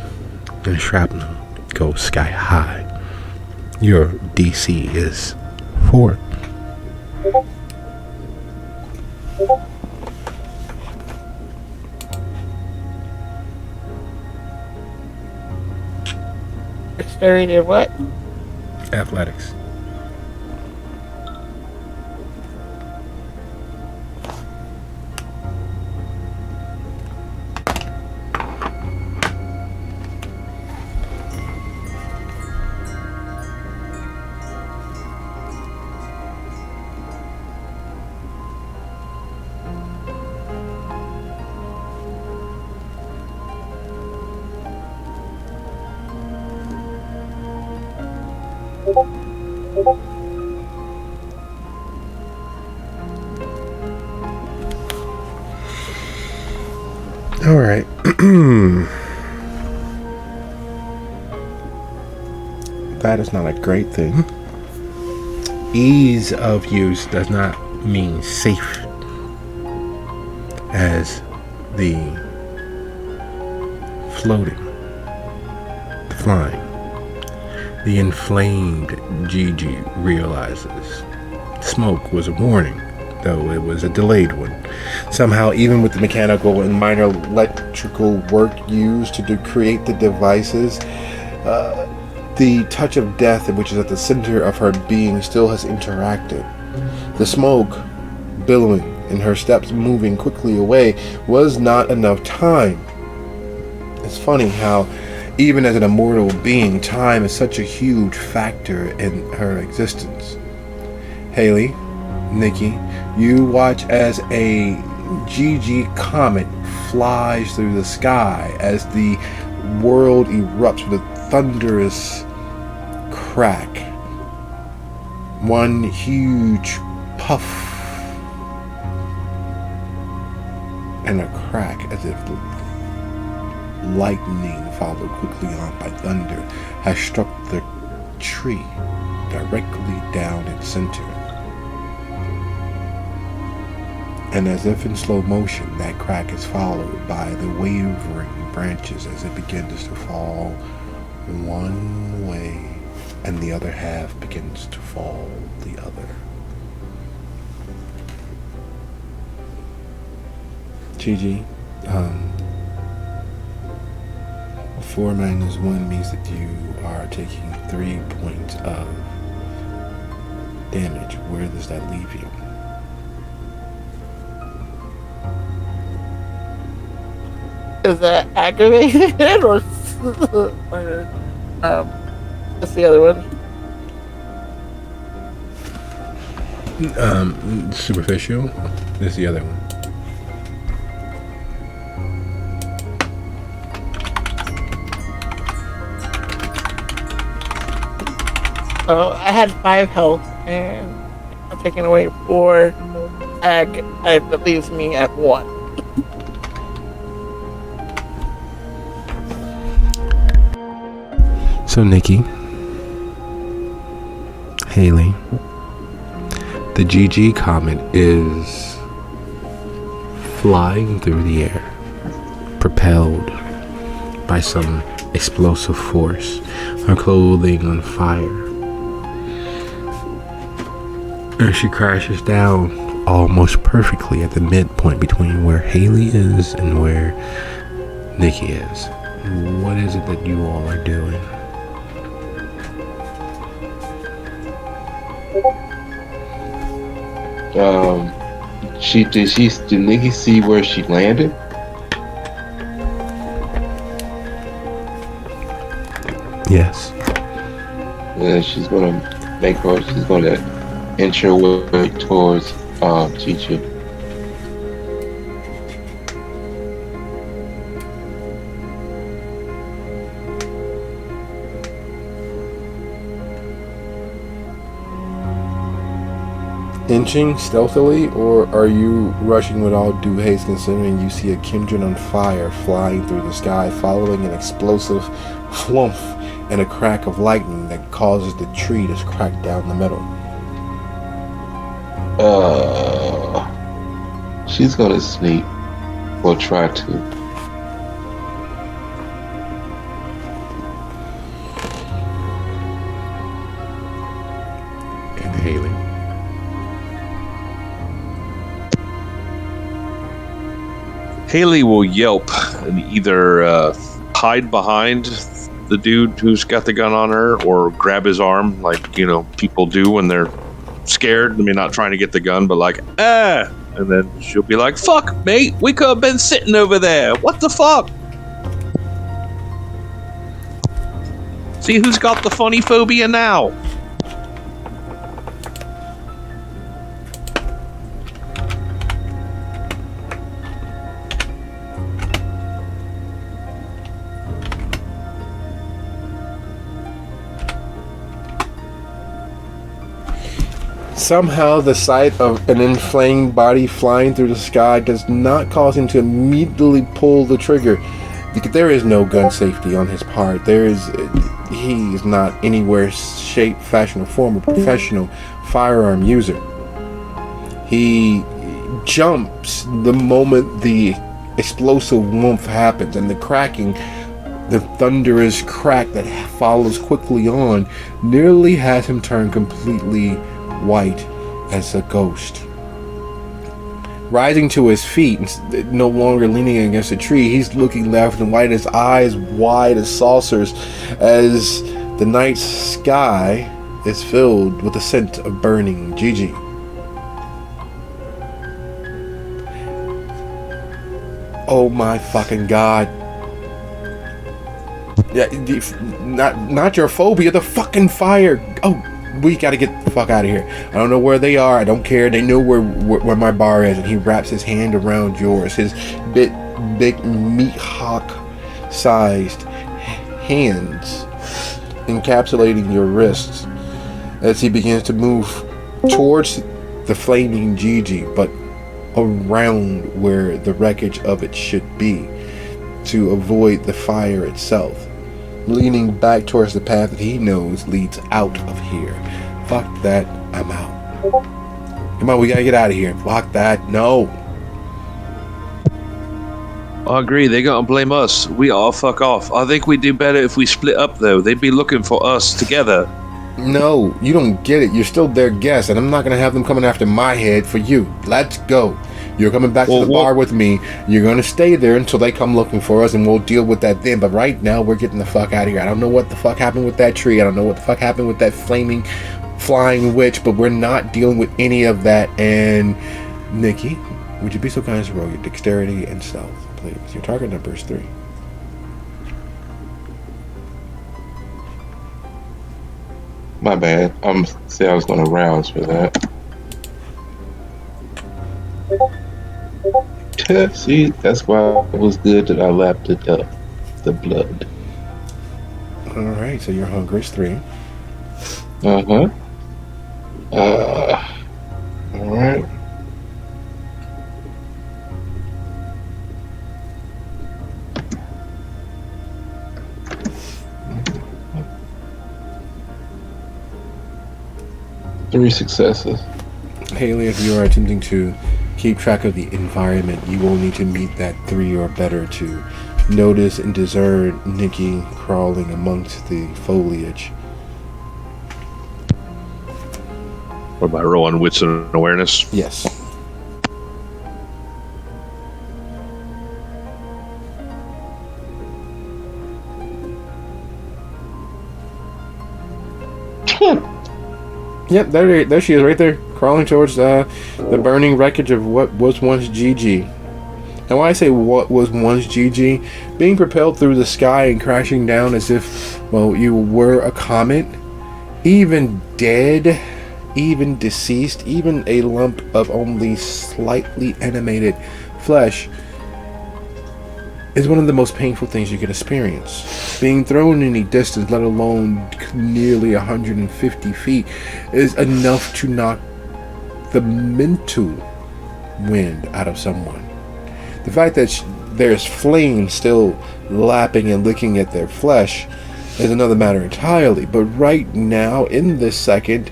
and shrapnel goes sky high. Your DC is 4. Dexterity or what? Athletics. All right. That is not a great thing. Ease of use does not mean safe, as the floating, the flying, the inflamed Gigi realizes. Smoke was a warning, though it was a delayed one. Somehow, even with the mechanical and minor electrical work used to create the devices, the touch of death, which is at the center of her being, still has interacted. The smoke billowing and her steps moving quickly away was not enough time. It's funny how, even as an immortal being, time is such a huge factor in her existence. Haley, Nikki, you watch as a GG comet flies through the sky as the world erupts with a thunderous crack. One huge puff and a crack, as if lightning followed quickly on by thunder, has struck the tree directly down its center. And as if in slow motion, that crack is followed by the wavering branches as it begins to fall one way and the other half begins to fall the other. Gigi, 4 minus 1 means that you are taking 3 points of damage. Where does that leave you? Is that aggravated or what's the other one? Superficial. This is the other one. Oh, I had 5 health, and I'm taking away 4 ag. That leaves me at 1. So, Nikki, Haley, the GG comet is flying through the air, propelled by some explosive force, her clothing on fire. And she crashes down almost perfectly at the midpoint between where Haley is and where Nikki is. What is it that you all are doing? Did Nikki see where she landed? Yes. And she's gonna inch her way towards Chi-Chi. Inching stealthily, or are you rushing with all due haste considering you see a kindred on fire flying through the sky following an explosive flump and a crack of lightning that causes the tree to crack down the middle? She's gonna sneak. Or try to. And Haley. Haley will yelp and either hide behind the dude who's got the gun on her or grab his arm like, people do when they're scared. I mean, not trying to get the gun, but like, ah! And then she'll be like, fuck, mate, we could have been sitting over there. What the fuck? See who's got the funny phobia now? Somehow, the sight of an inflamed body flying through the sky does not cause him to immediately pull the trigger. There is no gun safety on his part. He is not anywhere, shape, fashion, or form a professional firearm user. He jumps the moment the explosive whoomph happens, and the cracking, the thunderous crack that follows quickly on, nearly has him turn completely white as a ghost. Rising to his feet, no longer leaning against a tree, he's looking left and right, his eyes wide as saucers as the night sky is filled with the scent of burning Gigi. Oh my fucking god. Yeah, not your phobia, the fucking fire. Oh, we gotta get the fuck out of here. I don't know where they are. I don't care. They know where my bar is. And he wraps his hand around yours. His big meat hawk-sized hands encapsulating your wrists as he begins to move towards the flaming Gigi, but around where the wreckage of it should be to avoid the fire itself, leaning back towards the path that he knows leads out of here. Fuck that, I'm out. Come on, we gotta get out of here. Fuck that, no. I agree, they're gonna blame us. We all fuck off. I think we do better if we split up, though. They'd be looking for us together. No, you don't get it. You're still their guest, and I'm not gonna have them coming after my head for you. Let's go. You're coming back to the bar with me. You're going to stay there until they come looking for us, and we'll deal with that then. But right now, we're getting the fuck out of here. I don't know what the fuck happened with that tree. I don't know what the fuck happened with that flying witch, but we're not dealing with any of that. And Nikki, would you be so kind as to roll your dexterity and stealth, please? Your target number is 3. My bad. I was gonna rouse for that. See, that's why it was good that I lapped it up. The blood. Alright, so your hunger is 3. Alright. 3 successes. Haley, if you are attempting to keep track of the environment, you will need to meet that 3 or better to notice and discern Nikki crawling amongst the foliage. Or by rolling wits and awareness. Yes. Yep, there she is, right there, crawling towards the burning wreckage of what was once GG. And when I say what was once GG, being propelled through the sky and crashing down as if, well, you were a comet, even dead, even deceased, even a lump of only slightly animated flesh, is one of the most painful things you can experience. Being thrown any distance, let alone nearly 150 feet, is enough to knock the mental wind out of someone. The fact that there's flame still lapping and licking at their flesh is another matter entirely. But right now, in this second,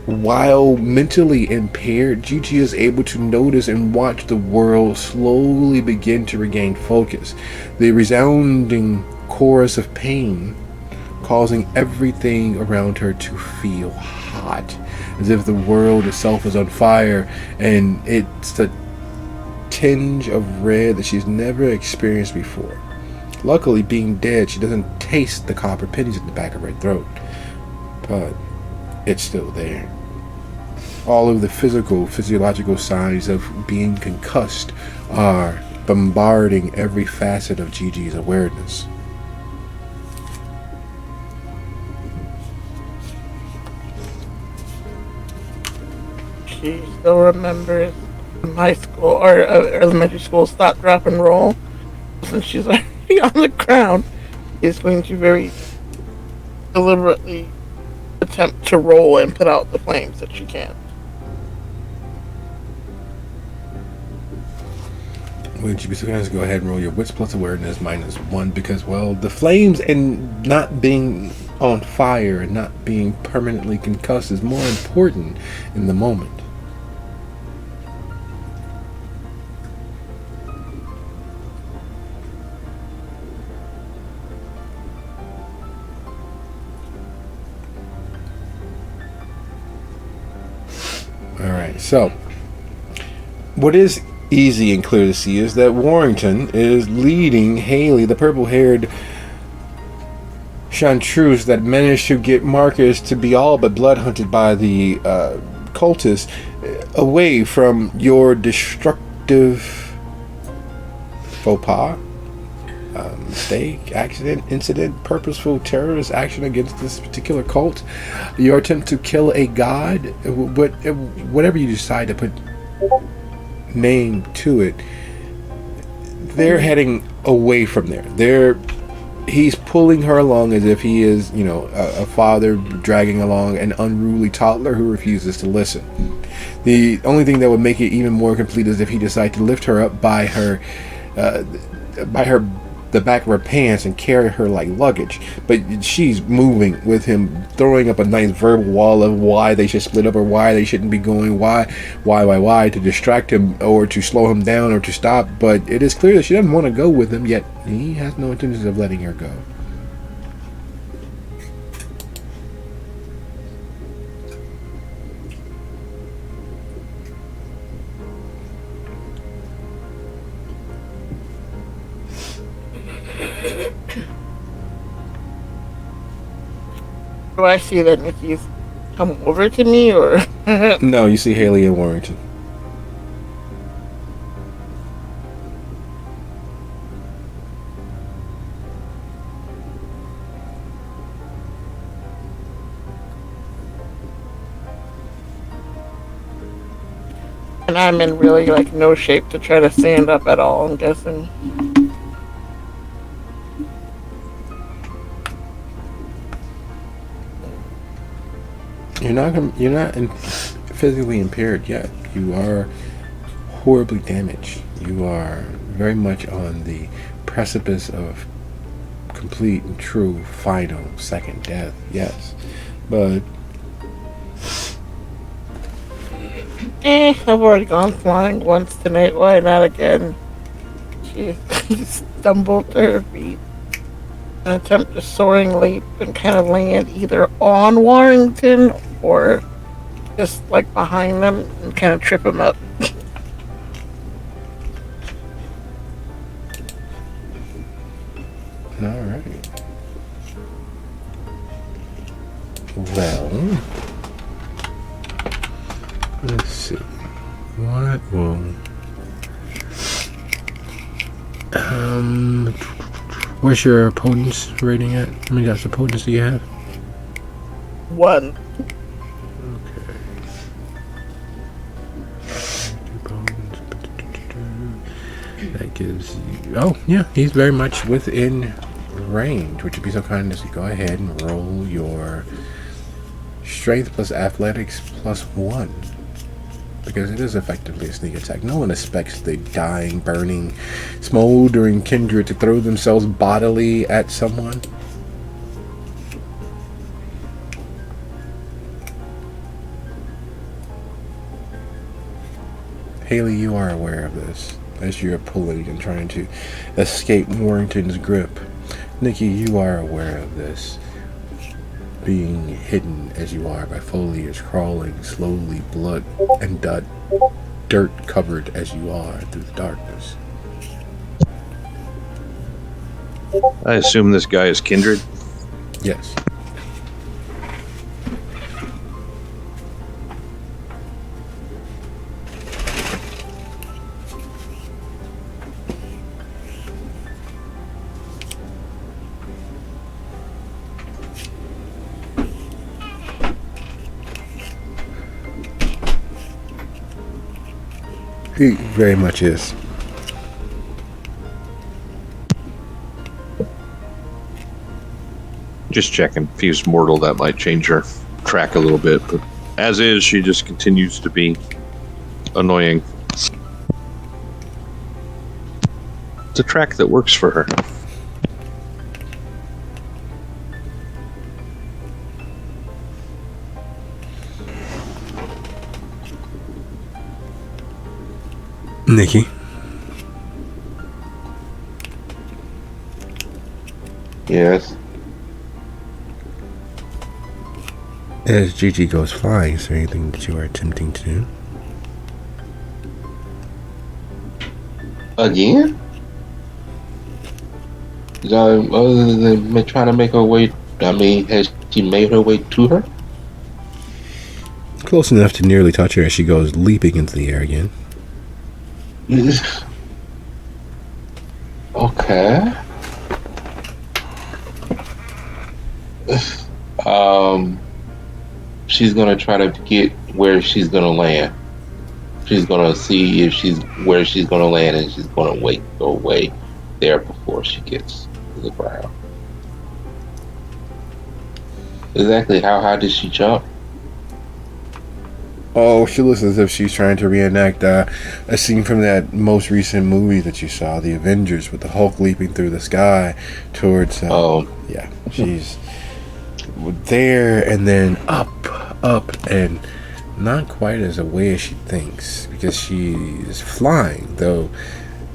while mentally impaired, Gigi is able to notice and watch the world slowly begin to regain focus. The resounding chorus of pain causing everything around her to feel hot, as if the world itself is on fire, and it's a tinge of red that she's never experienced before. Luckily, being dead, she doesn't taste the copper pennies in the back of her throat, but it's still there. All of the physiological signs of being concussed are bombarding every facet of Gigi's awareness. She still remembers high school or elementary school stop, drop, and roll. Since she's already on the ground, is going to very deliberately attempt to roll and put out the flames that she can. Would you be so kind as to go ahead and roll your wits plus awareness -1, because, well, the flames and not being on fire and not being permanently concussed is more important in the moment. Alright, so what is easy and clear to see is that Warrington is leading Haley, the purple-haired Chantreuse that managed to get Marcus to be all but blood hunted by the cultists, away from your destructive faux pas, mistake, accident, incident, purposeful terrorist action against this particular cult, your attempt to kill a god, whatever you decide to put name to it. They're heading away from there. He's pulling her along as if he is, a father dragging along an unruly toddler who refuses to listen. The only thing that would make it even more complete is if he decided to lift her up by the back of her pants and carry her like luggage. But she's moving with him, throwing up a nice verbal wall of why they should split up or why they shouldn't be going, why, to distract him or to slow him down or to stop. But it is clear that she doesn't want to go with him, yet he has no intentions of letting her go. Do I see that Nikki's come over to me, or No, you see Haley and Warrington. and I'm in really like no shape to try to stand up at all? I'm guessing. You're not physically impaired yet. You are horribly damaged. You are very much on the precipice of complete and true final second death. Yes, but I've already gone flying once tonight. Why not again? She stumbled to her feet and attempt a soaring leap and kind of land either on Warrington or just like behind them and kind of trip him up. all right. Well, let's see. What will where's your potence rating at? How many dots of potence do you have? One. Okay. That gives you. Oh, yeah, he's very much within range. Would you be so kind as to go ahead and roll your strength plus athletics plus 1? Because it is effectively a sneak attack. No one expects the dying, burning, smoldering kindred to throw themselves bodily at someone. Haley, you are aware of this as you're pulling and trying to escape Warrington's grip. Nikki, you are aware of this, being hidden as you are by foliage crawling slowly, blood and dirt covered as you are through the darkness. I assume this guy is kindred. Yes. He very much is. Just checking. If he's mortal, that might change her track a little bit. But as is, she just continues to be annoying. It's a track that works for her. Nikki. Yes. As Gigi goes flying, is there anything that you are attempting to do? Again? Other than trying to make her way, I mean, has she made her way to her? Close enough to nearly touch her as she goes leaping into the air again. Okay. She's gonna try to get where she's gonna land. She's gonna see if she's where she's gonna land, and she's gonna go away there before she gets to the ground. Exactly how high did she jump? Oh, she looks as if she's trying to reenact a scene from that most recent movie that you saw, The Avengers, with the Hulk leaping through the sky towards... Yeah, she's there and then up, and not quite as away as she thinks, because she is flying, though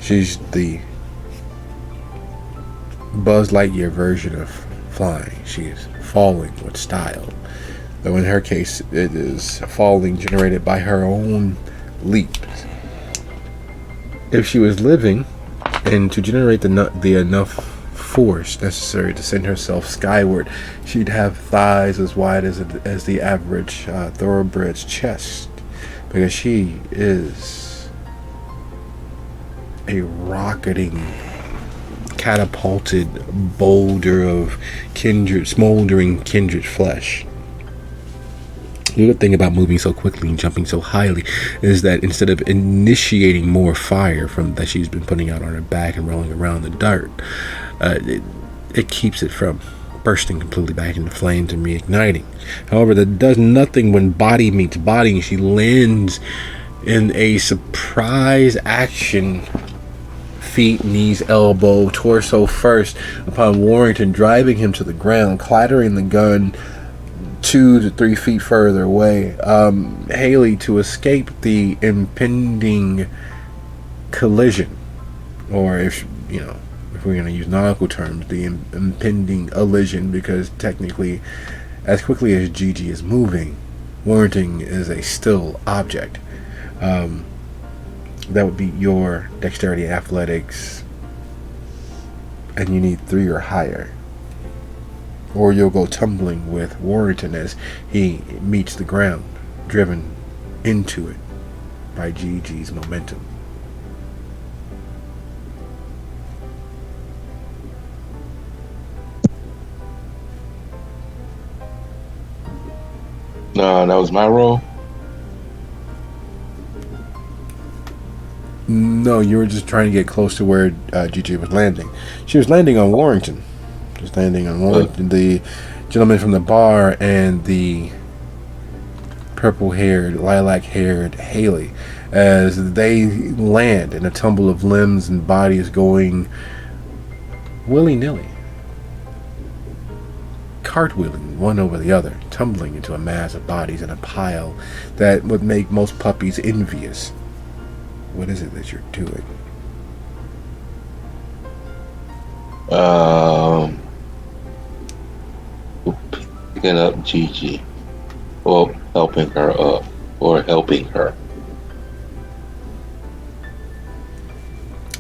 she's the Buzz Lightyear version of flying. She is falling with style. Though in her case, it is falling generated by her own leaps. If she was living, and to generate the enough force necessary to send herself skyward. She'd have thighs as wide as the average thoroughbred's chest, because she is a rocketing, catapulted boulder of smoldering kindred flesh. The good thing about moving so quickly and jumping so highly is that instead of initiating more fire that she's been putting out on her back and rolling around the dirt, it keeps it from bursting completely back into flames and reigniting. However, that does nothing when body meets body, and she lands in a surprise action, feet, knees, elbow, torso first, upon Warrington, driving him to the ground, clattering the gun 2 to 3 feet further away. Haley, to escape the impending collision, or if we're going to use nautical terms, the impending elision, because technically, as quickly as Gigi is moving, Warrington is a still object. That would be your dexterity, athletics, and you need 3 or higher, or you'll go tumbling with Warrington as he meets the ground, driven into it by Gigi's momentum. No, that was my role. No, you were just trying to get close to where Gigi was landing. She was landing on Warrington. Just landing on Warrington, the gentleman from the bar, and the purple-haired, lilac-haired Haley, as they land in a tumble of limbs and bodies going willy-nilly, cartwheeling one over the other, tumbling into a mass of bodies in a pile that would make most puppies envious. What is it that you're doing? Picking up Gigi, or helping her up, or helping her.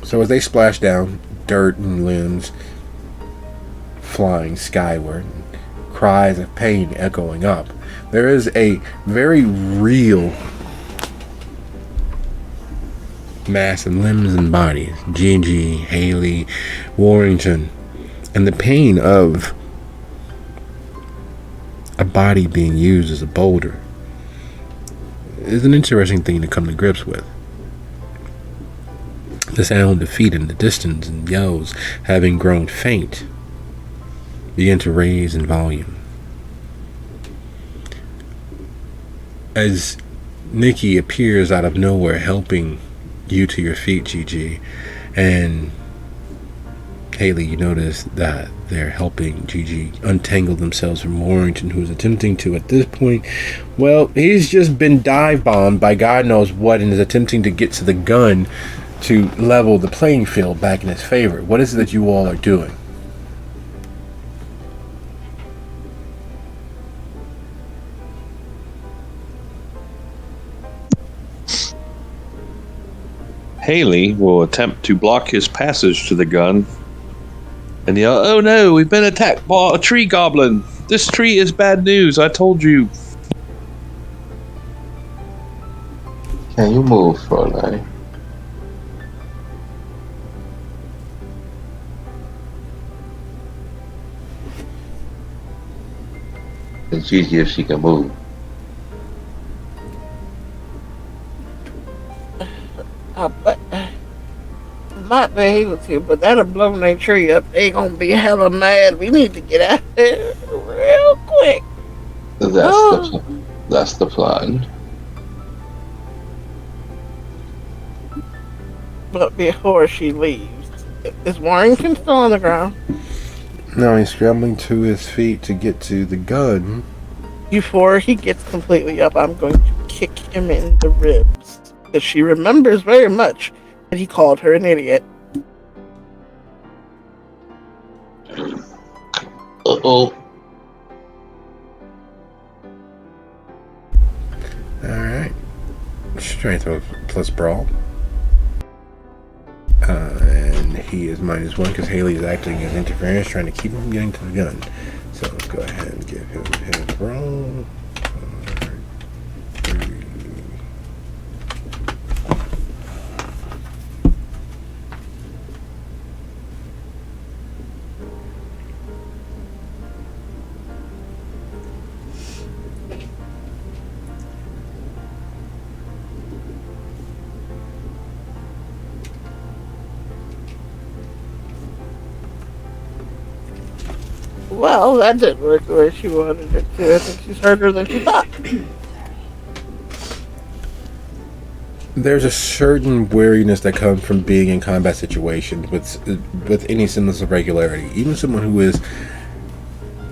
So as they splash down, dirt and limbs flying skyward, cries of pain echoing up, there is a very real mass of limbs and bodies. Gigi, Haley, Warrington, and the pain of a body being used as a boulder is an interesting thing to come to grips with. The sound of feet in the distance and yells, having grown faint, begin to raise in volume. As Nikki appears out of nowhere, helping you to your feet, Gigi, and Haley, you notice that they're helping Gigi untangle themselves from Warrington, who's attempting to, at this point, well, he's just been dive bombed by God knows what, and is attempting to get to the gun to level the playing field back in his favor. What is it that you all are doing? Haley will attempt to block his passage to the gun and yell, "Oh no, we've been attacked by a tree goblin! This tree is bad news, I told you!" Can you move, Fräulein? And Gigi, if she can move. But might be able to, but that'll blow their tree up. They gonna be hella mad. We need to get out of here real quick. That's the plan. But before she leaves, is Warrington still on the ground? No, he's scrambling to his feet to get to the gun. Before he gets completely up, I'm going to kick him in the ribs. Because she remembers very much that he called her an idiot. Uh-oh. Alright. Strength plus brawl. And he is -1 because Haley is acting as interference, trying to keep him from getting to the gun. So let's go ahead and give him his roll. 3. Well, that didn't work the way she wanted it to. I think she's harder than she thought. There's a certain wariness that comes from being in combat situations with any semblance of regularity. Even someone who is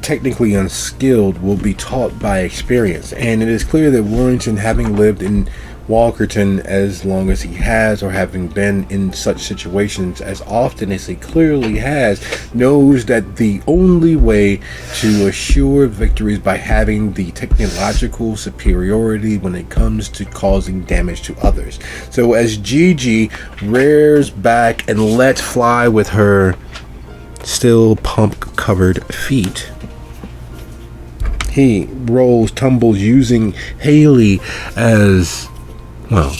technically unskilled will be taught by experience, and it is clear that Warrington, having lived in Walkerton as long as he has, or having been in such situations as often as he clearly has, knows that the only way to assure victory is by having the technological superiority when it comes to causing damage to others. So as Gigi rears back and lets fly with her still pump covered feet, he rolls, tumbles, using Haley as, well,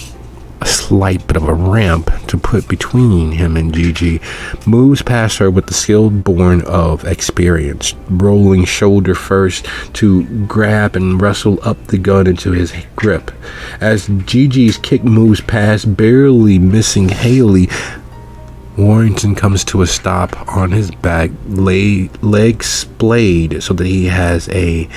a slight bit of a ramp to put between him and Gigi, moves past her with the skill born of experience, rolling shoulder first to grab and wrestle up the gun into his grip. As Gigi's kick moves past, barely missing Haley, Warrington comes to a stop on his back, legs splayed so that he has a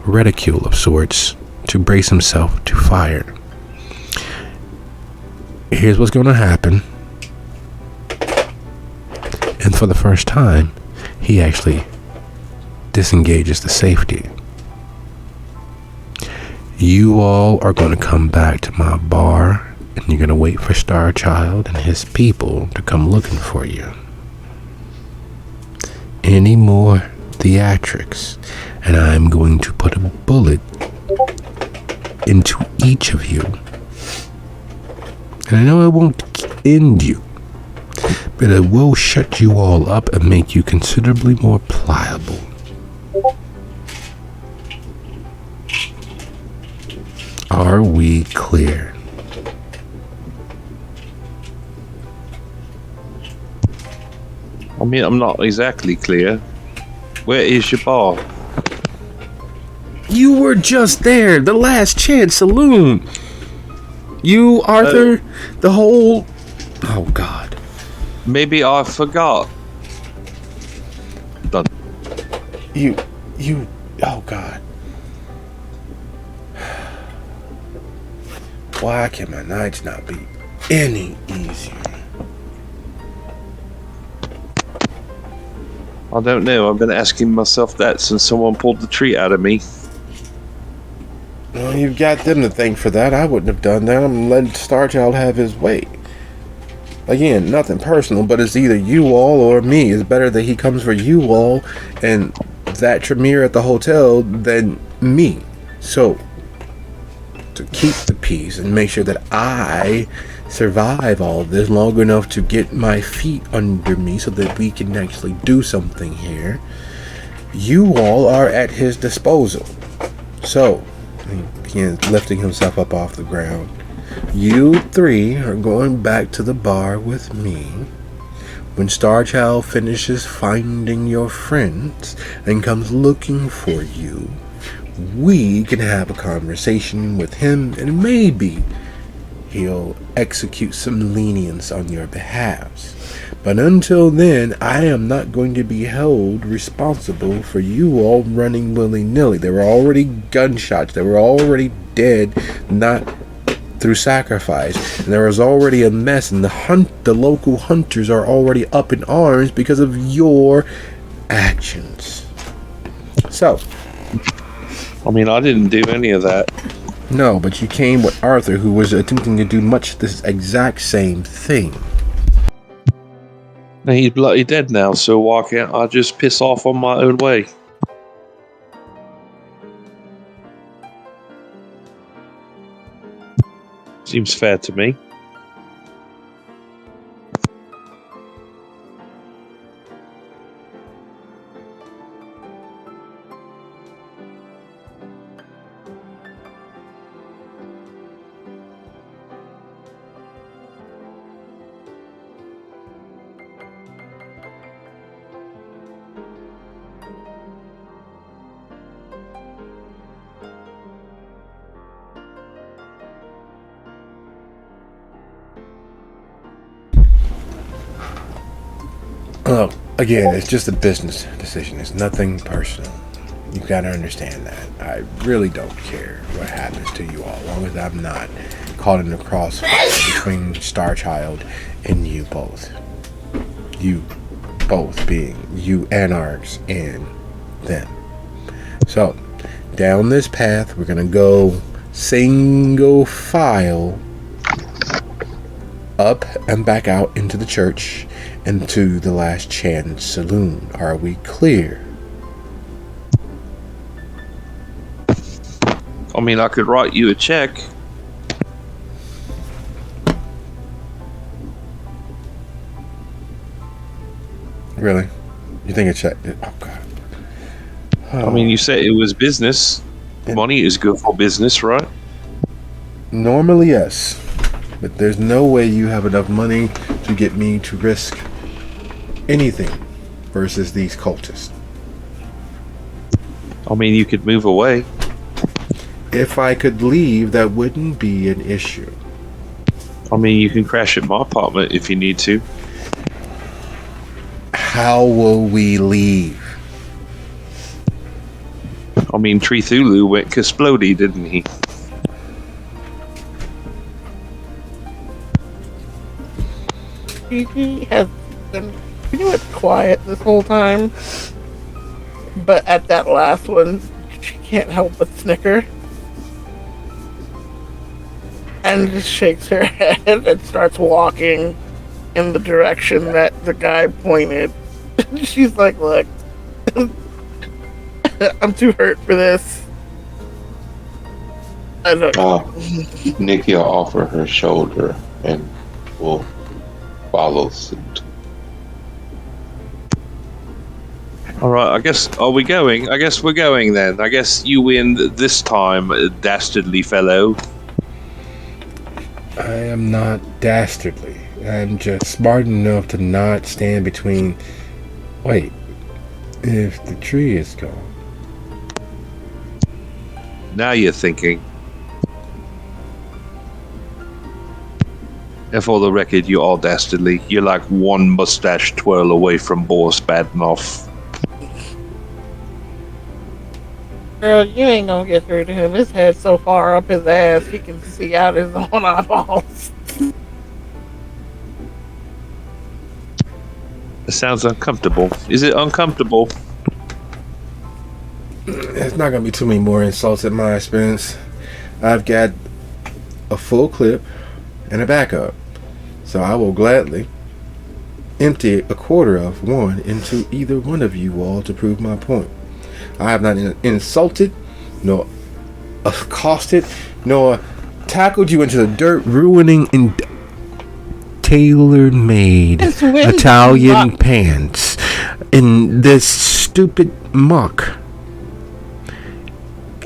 reticule of sorts to brace himself to fire. Here's what's going to happen. And for the first time, he actually disengages the safety. You all are going to come back to my bar, and you're going to wait for Starchild and his people to come looking for you. Any more theatrics, and I'm going to put a bullet into each of you. And I know it won't end you, but it will shut you all up and make you considerably more pliable. Are we clear? I mean, I'm not exactly clear. Where is your bar? You were just there, the Last Chance Saloon. You, Arthur, the whole... Oh, God. Maybe I forgot. Done. You... Oh, God. Why can my nights not be any easier? I don't know. I've been asking myself that since someone pulled the tree out of me. Well, you've got them to thank for that. I wouldn't have done that. I'm letting Starchild have his way. Again, nothing personal, but it's either you all or me. It's better that he comes for you all and that Tremere at the hotel than me. So, to keep the peace and make sure that I survive all this long enough to get my feet under me so that we can actually do something here, you all are at his disposal. So, he begins lifting himself up off the ground. You three are going back to the bar with me. When Starchild finishes finding your friends and comes looking for you, we can have a conversation with him, and maybe he'll execute some lenience on your behalves. But until then, I am not going to be held responsible for you all running willy-nilly. There were already gunshots. They were already dead, not through sacrifice. And there was already a mess, and the local hunters are already up in arms because of your actions. So, I mean, I didn't do any of that. no, but you came with Arthur, who was attempting to do much this exact same thing. And he's bloody dead now, so why can't I just piss off on my own way? Seems fair to me. Again, it's just a business decision. It's nothing personal. You gotta understand that. I really don't care what happens to you all, as long as I'm not caught in the crossfire between Starchild and you both. You both being you anarchs and them. So, down this path, we're gonna go single file up and back out into the church and to the Last Chance Saloon. Are we clear? I mean, I could write you a check. Really? You think a check? Oh, God. I mean, you said it was business. Money is good for business, right? Normally, yes. But there's no way you have enough money to get me to risk anything versus these cultists. I mean, you could move away. If I could leave, that wouldn't be an issue. I mean, you can crash at my apartment if you need to. How will we leave? I mean, Tree Thulu went Kasplody, didn't he? Gigi has been pretty much quiet this whole time. But at that last one, she can't help but snicker. And just shakes her head and starts walking in the direction that the guy pointed. She's like, look, I'm too hurt for this. I don't Nikki will offer her shoulder and will follow suit. All right, I guess, are we going? I guess we're going then. I guess you win this time, dastardly fellow. I am not dastardly. I'm just smart enough to not stand between... Wait. If the tree is gone... Now you're thinking. And for the record, you're all dastardly. You're like one mustache twirl away from Boris Badenoff. Girl, you ain't gonna get through to him. His head's so far up his ass, he can see out his own eyeballs. It sounds uncomfortable. Is it uncomfortable? There's not going to be too many more insults at my expense. I've got a full clip and a backup. So I will gladly empty a quarter of one into either one of you all to prove my point. I have not insulted, nor accosted, nor tackled you into the dirt, ruining and tailor-made Italian pants in this stupid muck.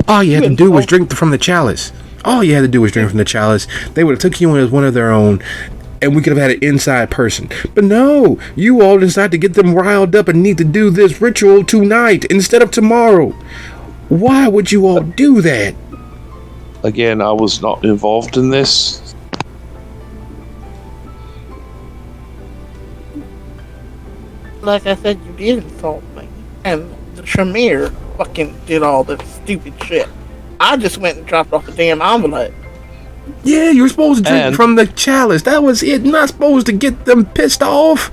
All you had to do was drink from the chalice. All you had to do was drink from the chalice. They would have took you in as one of their own, and we could have had an inside person. But no, you all decided to get them riled up and need to do this ritual tonight instead of tomorrow. Why would you all do that? Again, I was not involved in this. Like I said, you did insult me. And the Tremere fucking did all this stupid shit. I just went and dropped off the damn envelope. Yeah, you were supposed to drink from the chalice. That was it. Not supposed to get them pissed off.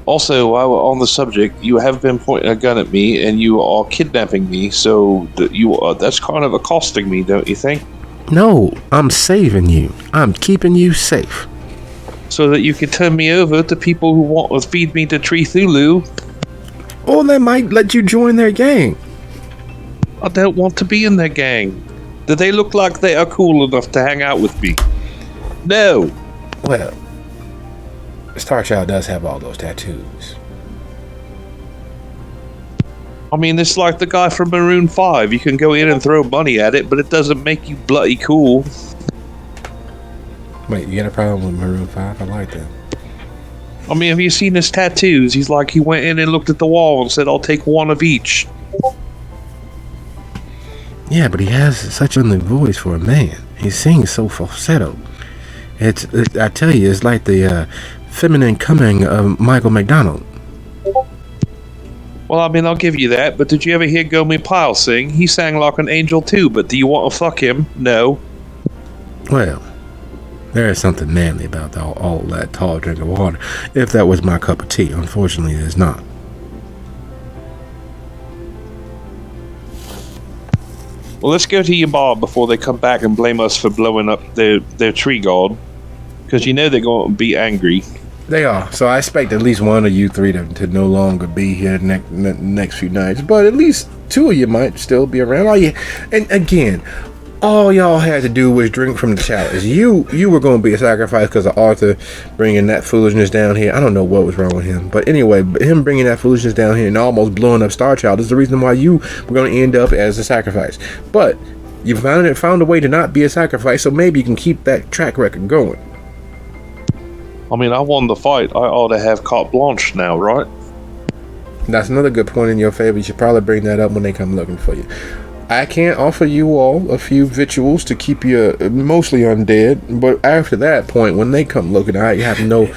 Also, while we're on the subject, you have been pointing a gun at me, and you are kidnapping me. So that's kind of accosting me, don't you think? No, I'm saving you. I'm keeping you safe. So that you can turn me over to people who want to feed me to Tree Thulu. Or they might let you join their gang. I don't want to be in their gang. Do they look like they are cool enough to hang out with me? No. Well, Starchild does have all those tattoos. I mean, it's like the guy from Maroon 5. You can go in and throw money at it, but it doesn't make you bloody cool. Wait, you got a problem with Maroon 5? I like that. I mean, have you seen his tattoos? He's like, he went in and looked at the wall and said, I'll take one of each. Yeah, but he has such a voice for a man. He sings so falsetto. I tell you, it's like the feminine coming of Michael McDonald. Well, I mean, I'll give you that, but did you ever hear Gomi Pyle sing? He sang like an angel too, but do you want to fuck him? No. Well, there is something manly about all that tall drink of water. If that was my cup of tea, unfortunately, it is not. Well, let's go to your bar before they come back and blame us for blowing up their tree guard. Because you know they're going to be angry. They are. So I expect at least one of you three to no longer be here next few nights. But at least two of you might still be around. And again, all y'all had to do was drink from the chalice. You were going to be a sacrifice because of Arthur bringing that foolishness down here. I don't know what was wrong with him. But anyway, him bringing that foolishness down here and almost blowing up Star Child is the reason why you were going to end up as a sacrifice. But you found a way to not be a sacrifice, so maybe you can keep that track record going. I mean, I won the fight. I ought to have carte blanche now, right? That's another good point in your favor. You should probably bring that up when they come looking for you. I can't offer you all a few victuals to keep you mostly undead, but after that point, when they come looking, I have no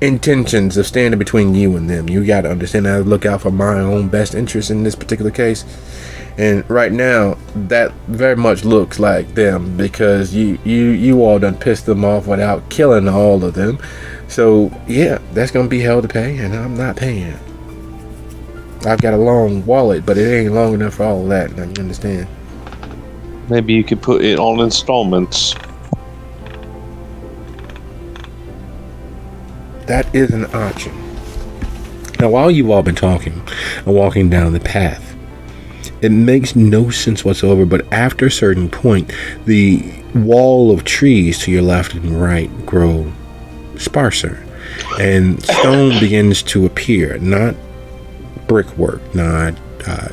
intentions of standing between you and them. You got to understand I look out for my own best interest in this particular case. And right now, that very much looks like them because you all done pissed them off without killing all of them. So, yeah, that's going to be hell to pay, and I'm not paying. I've got a long wallet, but it ain't long enough for all of that, now you understand? Maybe you could put it on installments. That is an option. Now, while you've all been talking and walking down the path, it makes no sense whatsoever, but after a certain point, the wall of trees to your left and right grow sparser, and stone begins to appear, not brickwork, not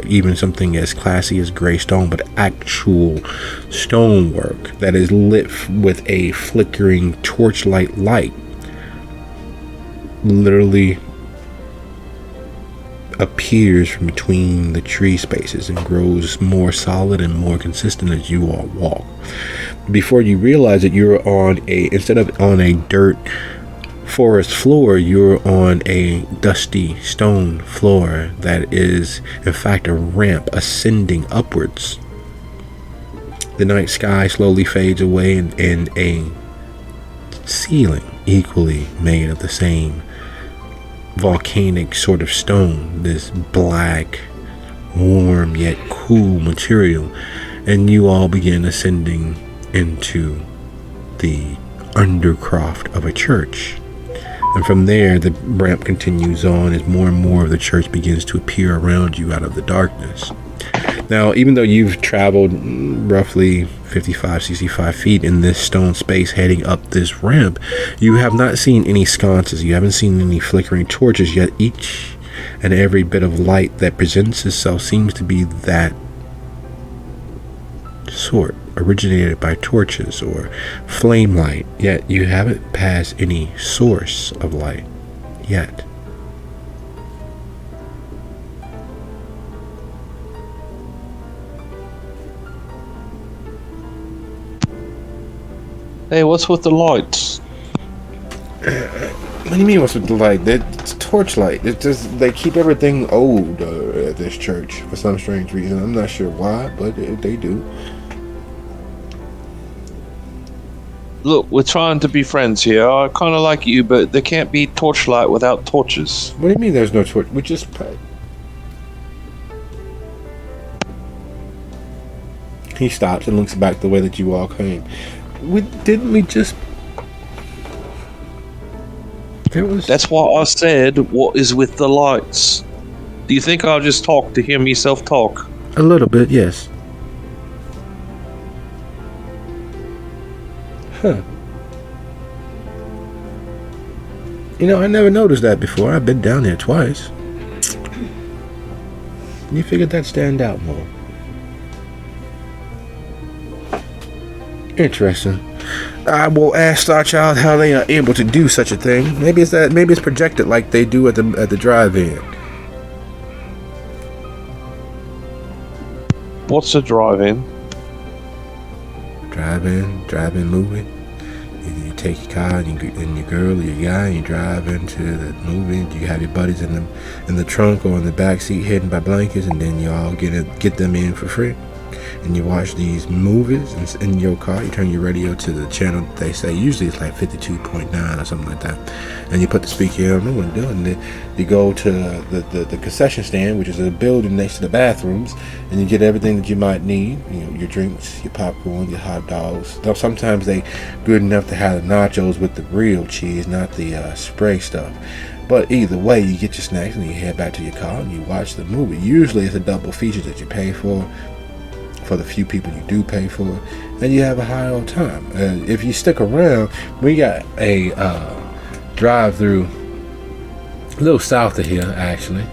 even something as classy as gray stone, but actual stonework that is lit with a flickering torchlight light. Literally appears from between the tree spaces and grows more solid and more consistent as you all walk. Before you realize it, you're instead of on a dirt forest floor, you're on a dusty stone floor that is in fact a ramp ascending upwards. The night sky slowly fades away and a ceiling equally made of the same volcanic sort of stone, this black, warm yet cool material, and you all begin ascending into the undercroft of a church. And from there, the ramp continues on as more and more of the church begins to appear around you out of the darkness. Now, even though you've traveled roughly 65 feet in this stone space heading up this ramp, you have not seen any sconces. You haven't seen any flickering torches, yet each and every bit of light that presents itself seems to be that sort, originated by torches or flame light, yet you haven't passed any source of light yet. Hey, what's with the lights? What do you mean what's with the light? It's torchlight. It's just they keep everything old at this church for some strange reason. I'm not sure why, but they do. Look, we're trying to be friends here. I kind of like you, but there can't be torchlight without torches. What do you mean there's no torch? We just... He stops and looks back the way that you all came. Didn't we just... That's why I said, what is with the lights? Do you think I'll just talk to hear me self-talk? A little bit, yes. Huh. You know, I never noticed that before. I've been down there twice. You figured that'd stand out more. Interesting. I will ask Starchild how they are able to do such a thing. Maybe it's projected like they do at the drive-in. What's a drive-in? Drive-in movie. you take your car and your girl or your guy, and you drive into the movie. You have your buddies in the trunk or in the back seat, hidden by blankets, and then you all get them in for free. And you watch these movies in your car. You turn your radio to the channel they say. Usually it's like 52.9 or something like that. And you put the speaker on the window, and then you go to the concession stand, which is a building next to the bathrooms, and you get everything that you might need. Your drinks, your popcorn, your hot dogs. Though sometimes they good enough to have the nachos with the real cheese, not the spray stuff. But either way, you get your snacks and you head back to your car and you watch the movie. Usually it's a double feature that you pay for the few people you do pay for, and you have a high old time. If you stick around, we got a drive-through a little south of here, actually.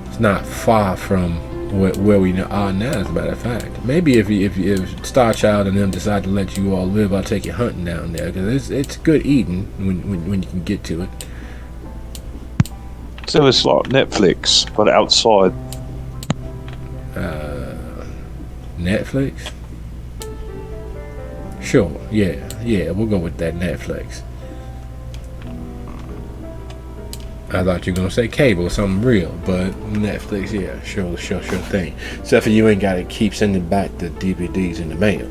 It's not far from where we are now, as a matter of fact. Maybe if Star Child and them decide to let you all live, I'll take you hunting down there, because it's good eating when you can get to it. So it's like Netflix, but outside. Netflix? Sure, yeah, we'll go with that, Netflix. I thought you were gonna say cable or something real, but Netflix, yeah, sure thing. Except for you ain't gotta keep sending back the DVDs in the mail.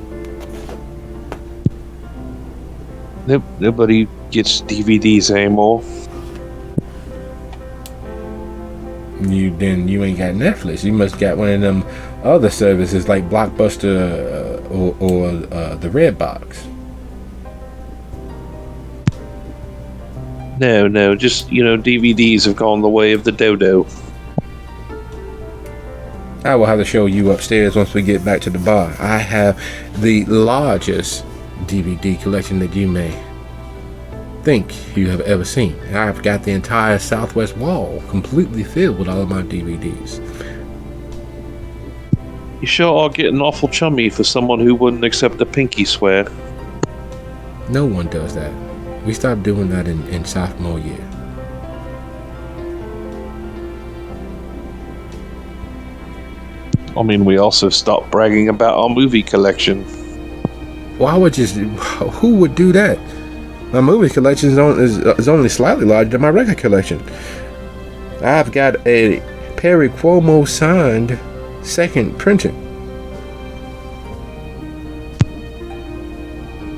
Nobody gets DVDs anymore. You ain't got Netflix. You must got one of them other services like Blockbuster or the Redbox. No, just DVDs have gone the way of the dodo. I will have to show you upstairs once we get back to the bar. I have the largest DVD collection that you may think you have ever seen. I've got the entire southwest wall completely filled with all of my DVDs. You sure are getting awful chummy for someone who wouldn't accept a pinky swear. No one does that. We stopped doing that in sophomore year. I mean, we also stopped bragging about our movie collection. Who would do that? My movie collection is only slightly larger than my record collection. I've got a Perry Cuomo signed second printing.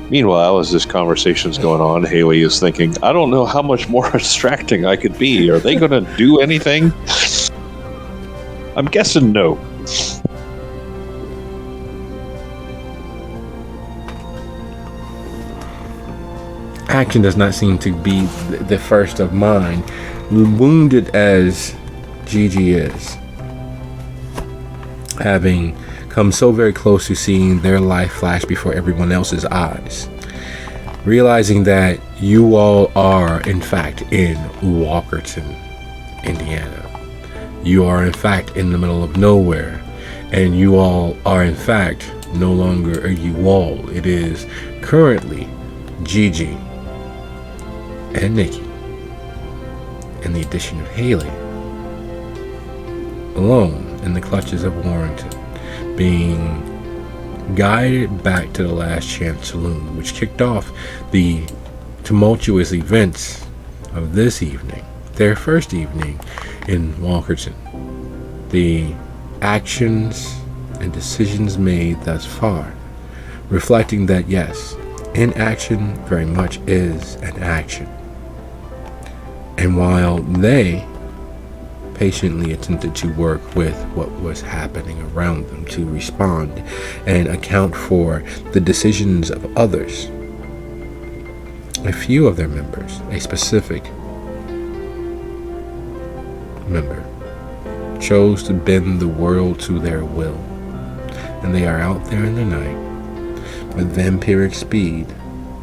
Meanwhile, as this conversation's going on, Haley is thinking, I don't know how much more distracting I could be. Are they going to do anything? I'm guessing no. Action does not seem to be the first of mine. Wounded as Gigi is, having come so very close to seeing their life flash before everyone else's eyes, realizing that you all are in fact in Walkerton, Indiana. You are in fact in the middle of nowhere, and you all are in fact no longer a you all. It is currently Gigi and Nikki, and the addition of Haley, alone in the clutches of Warrington, being guided back to the Last Chance Saloon, which kicked off the tumultuous events of this evening, their first evening in Walkerton. The actions and decisions made thus far, reflecting that yes, inaction very much is an action. And while they patiently attempted to work with what was happening around them to respond and account for the decisions of others, a few of their members, a specific member, chose to bend the world to their will. And they are out there in the night with vampiric speed,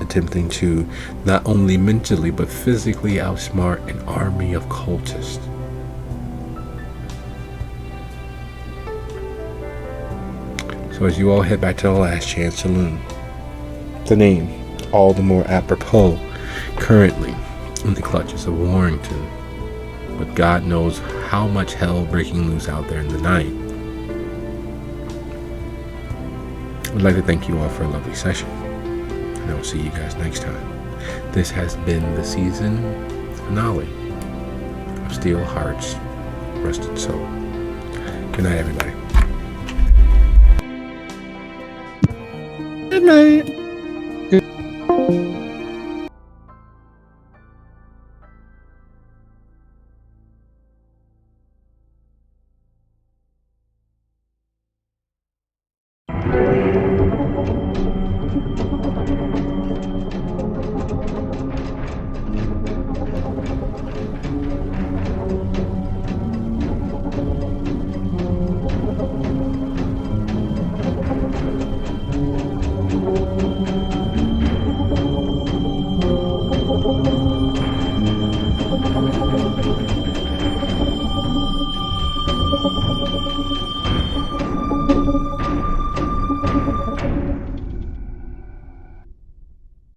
attempting to not only mentally but physically outsmart an army of cultists. So as you all head back to the Last Chance Saloon, the name all the more apropos, currently in the clutches of Warrington, but God knows how much hell breaking loose out there in the night. would like to thank you all for a lovely session, and I will see you guys next time. This has been the season finale of Steel Hearts, Rusted Soul. Good night, everybody. Good night.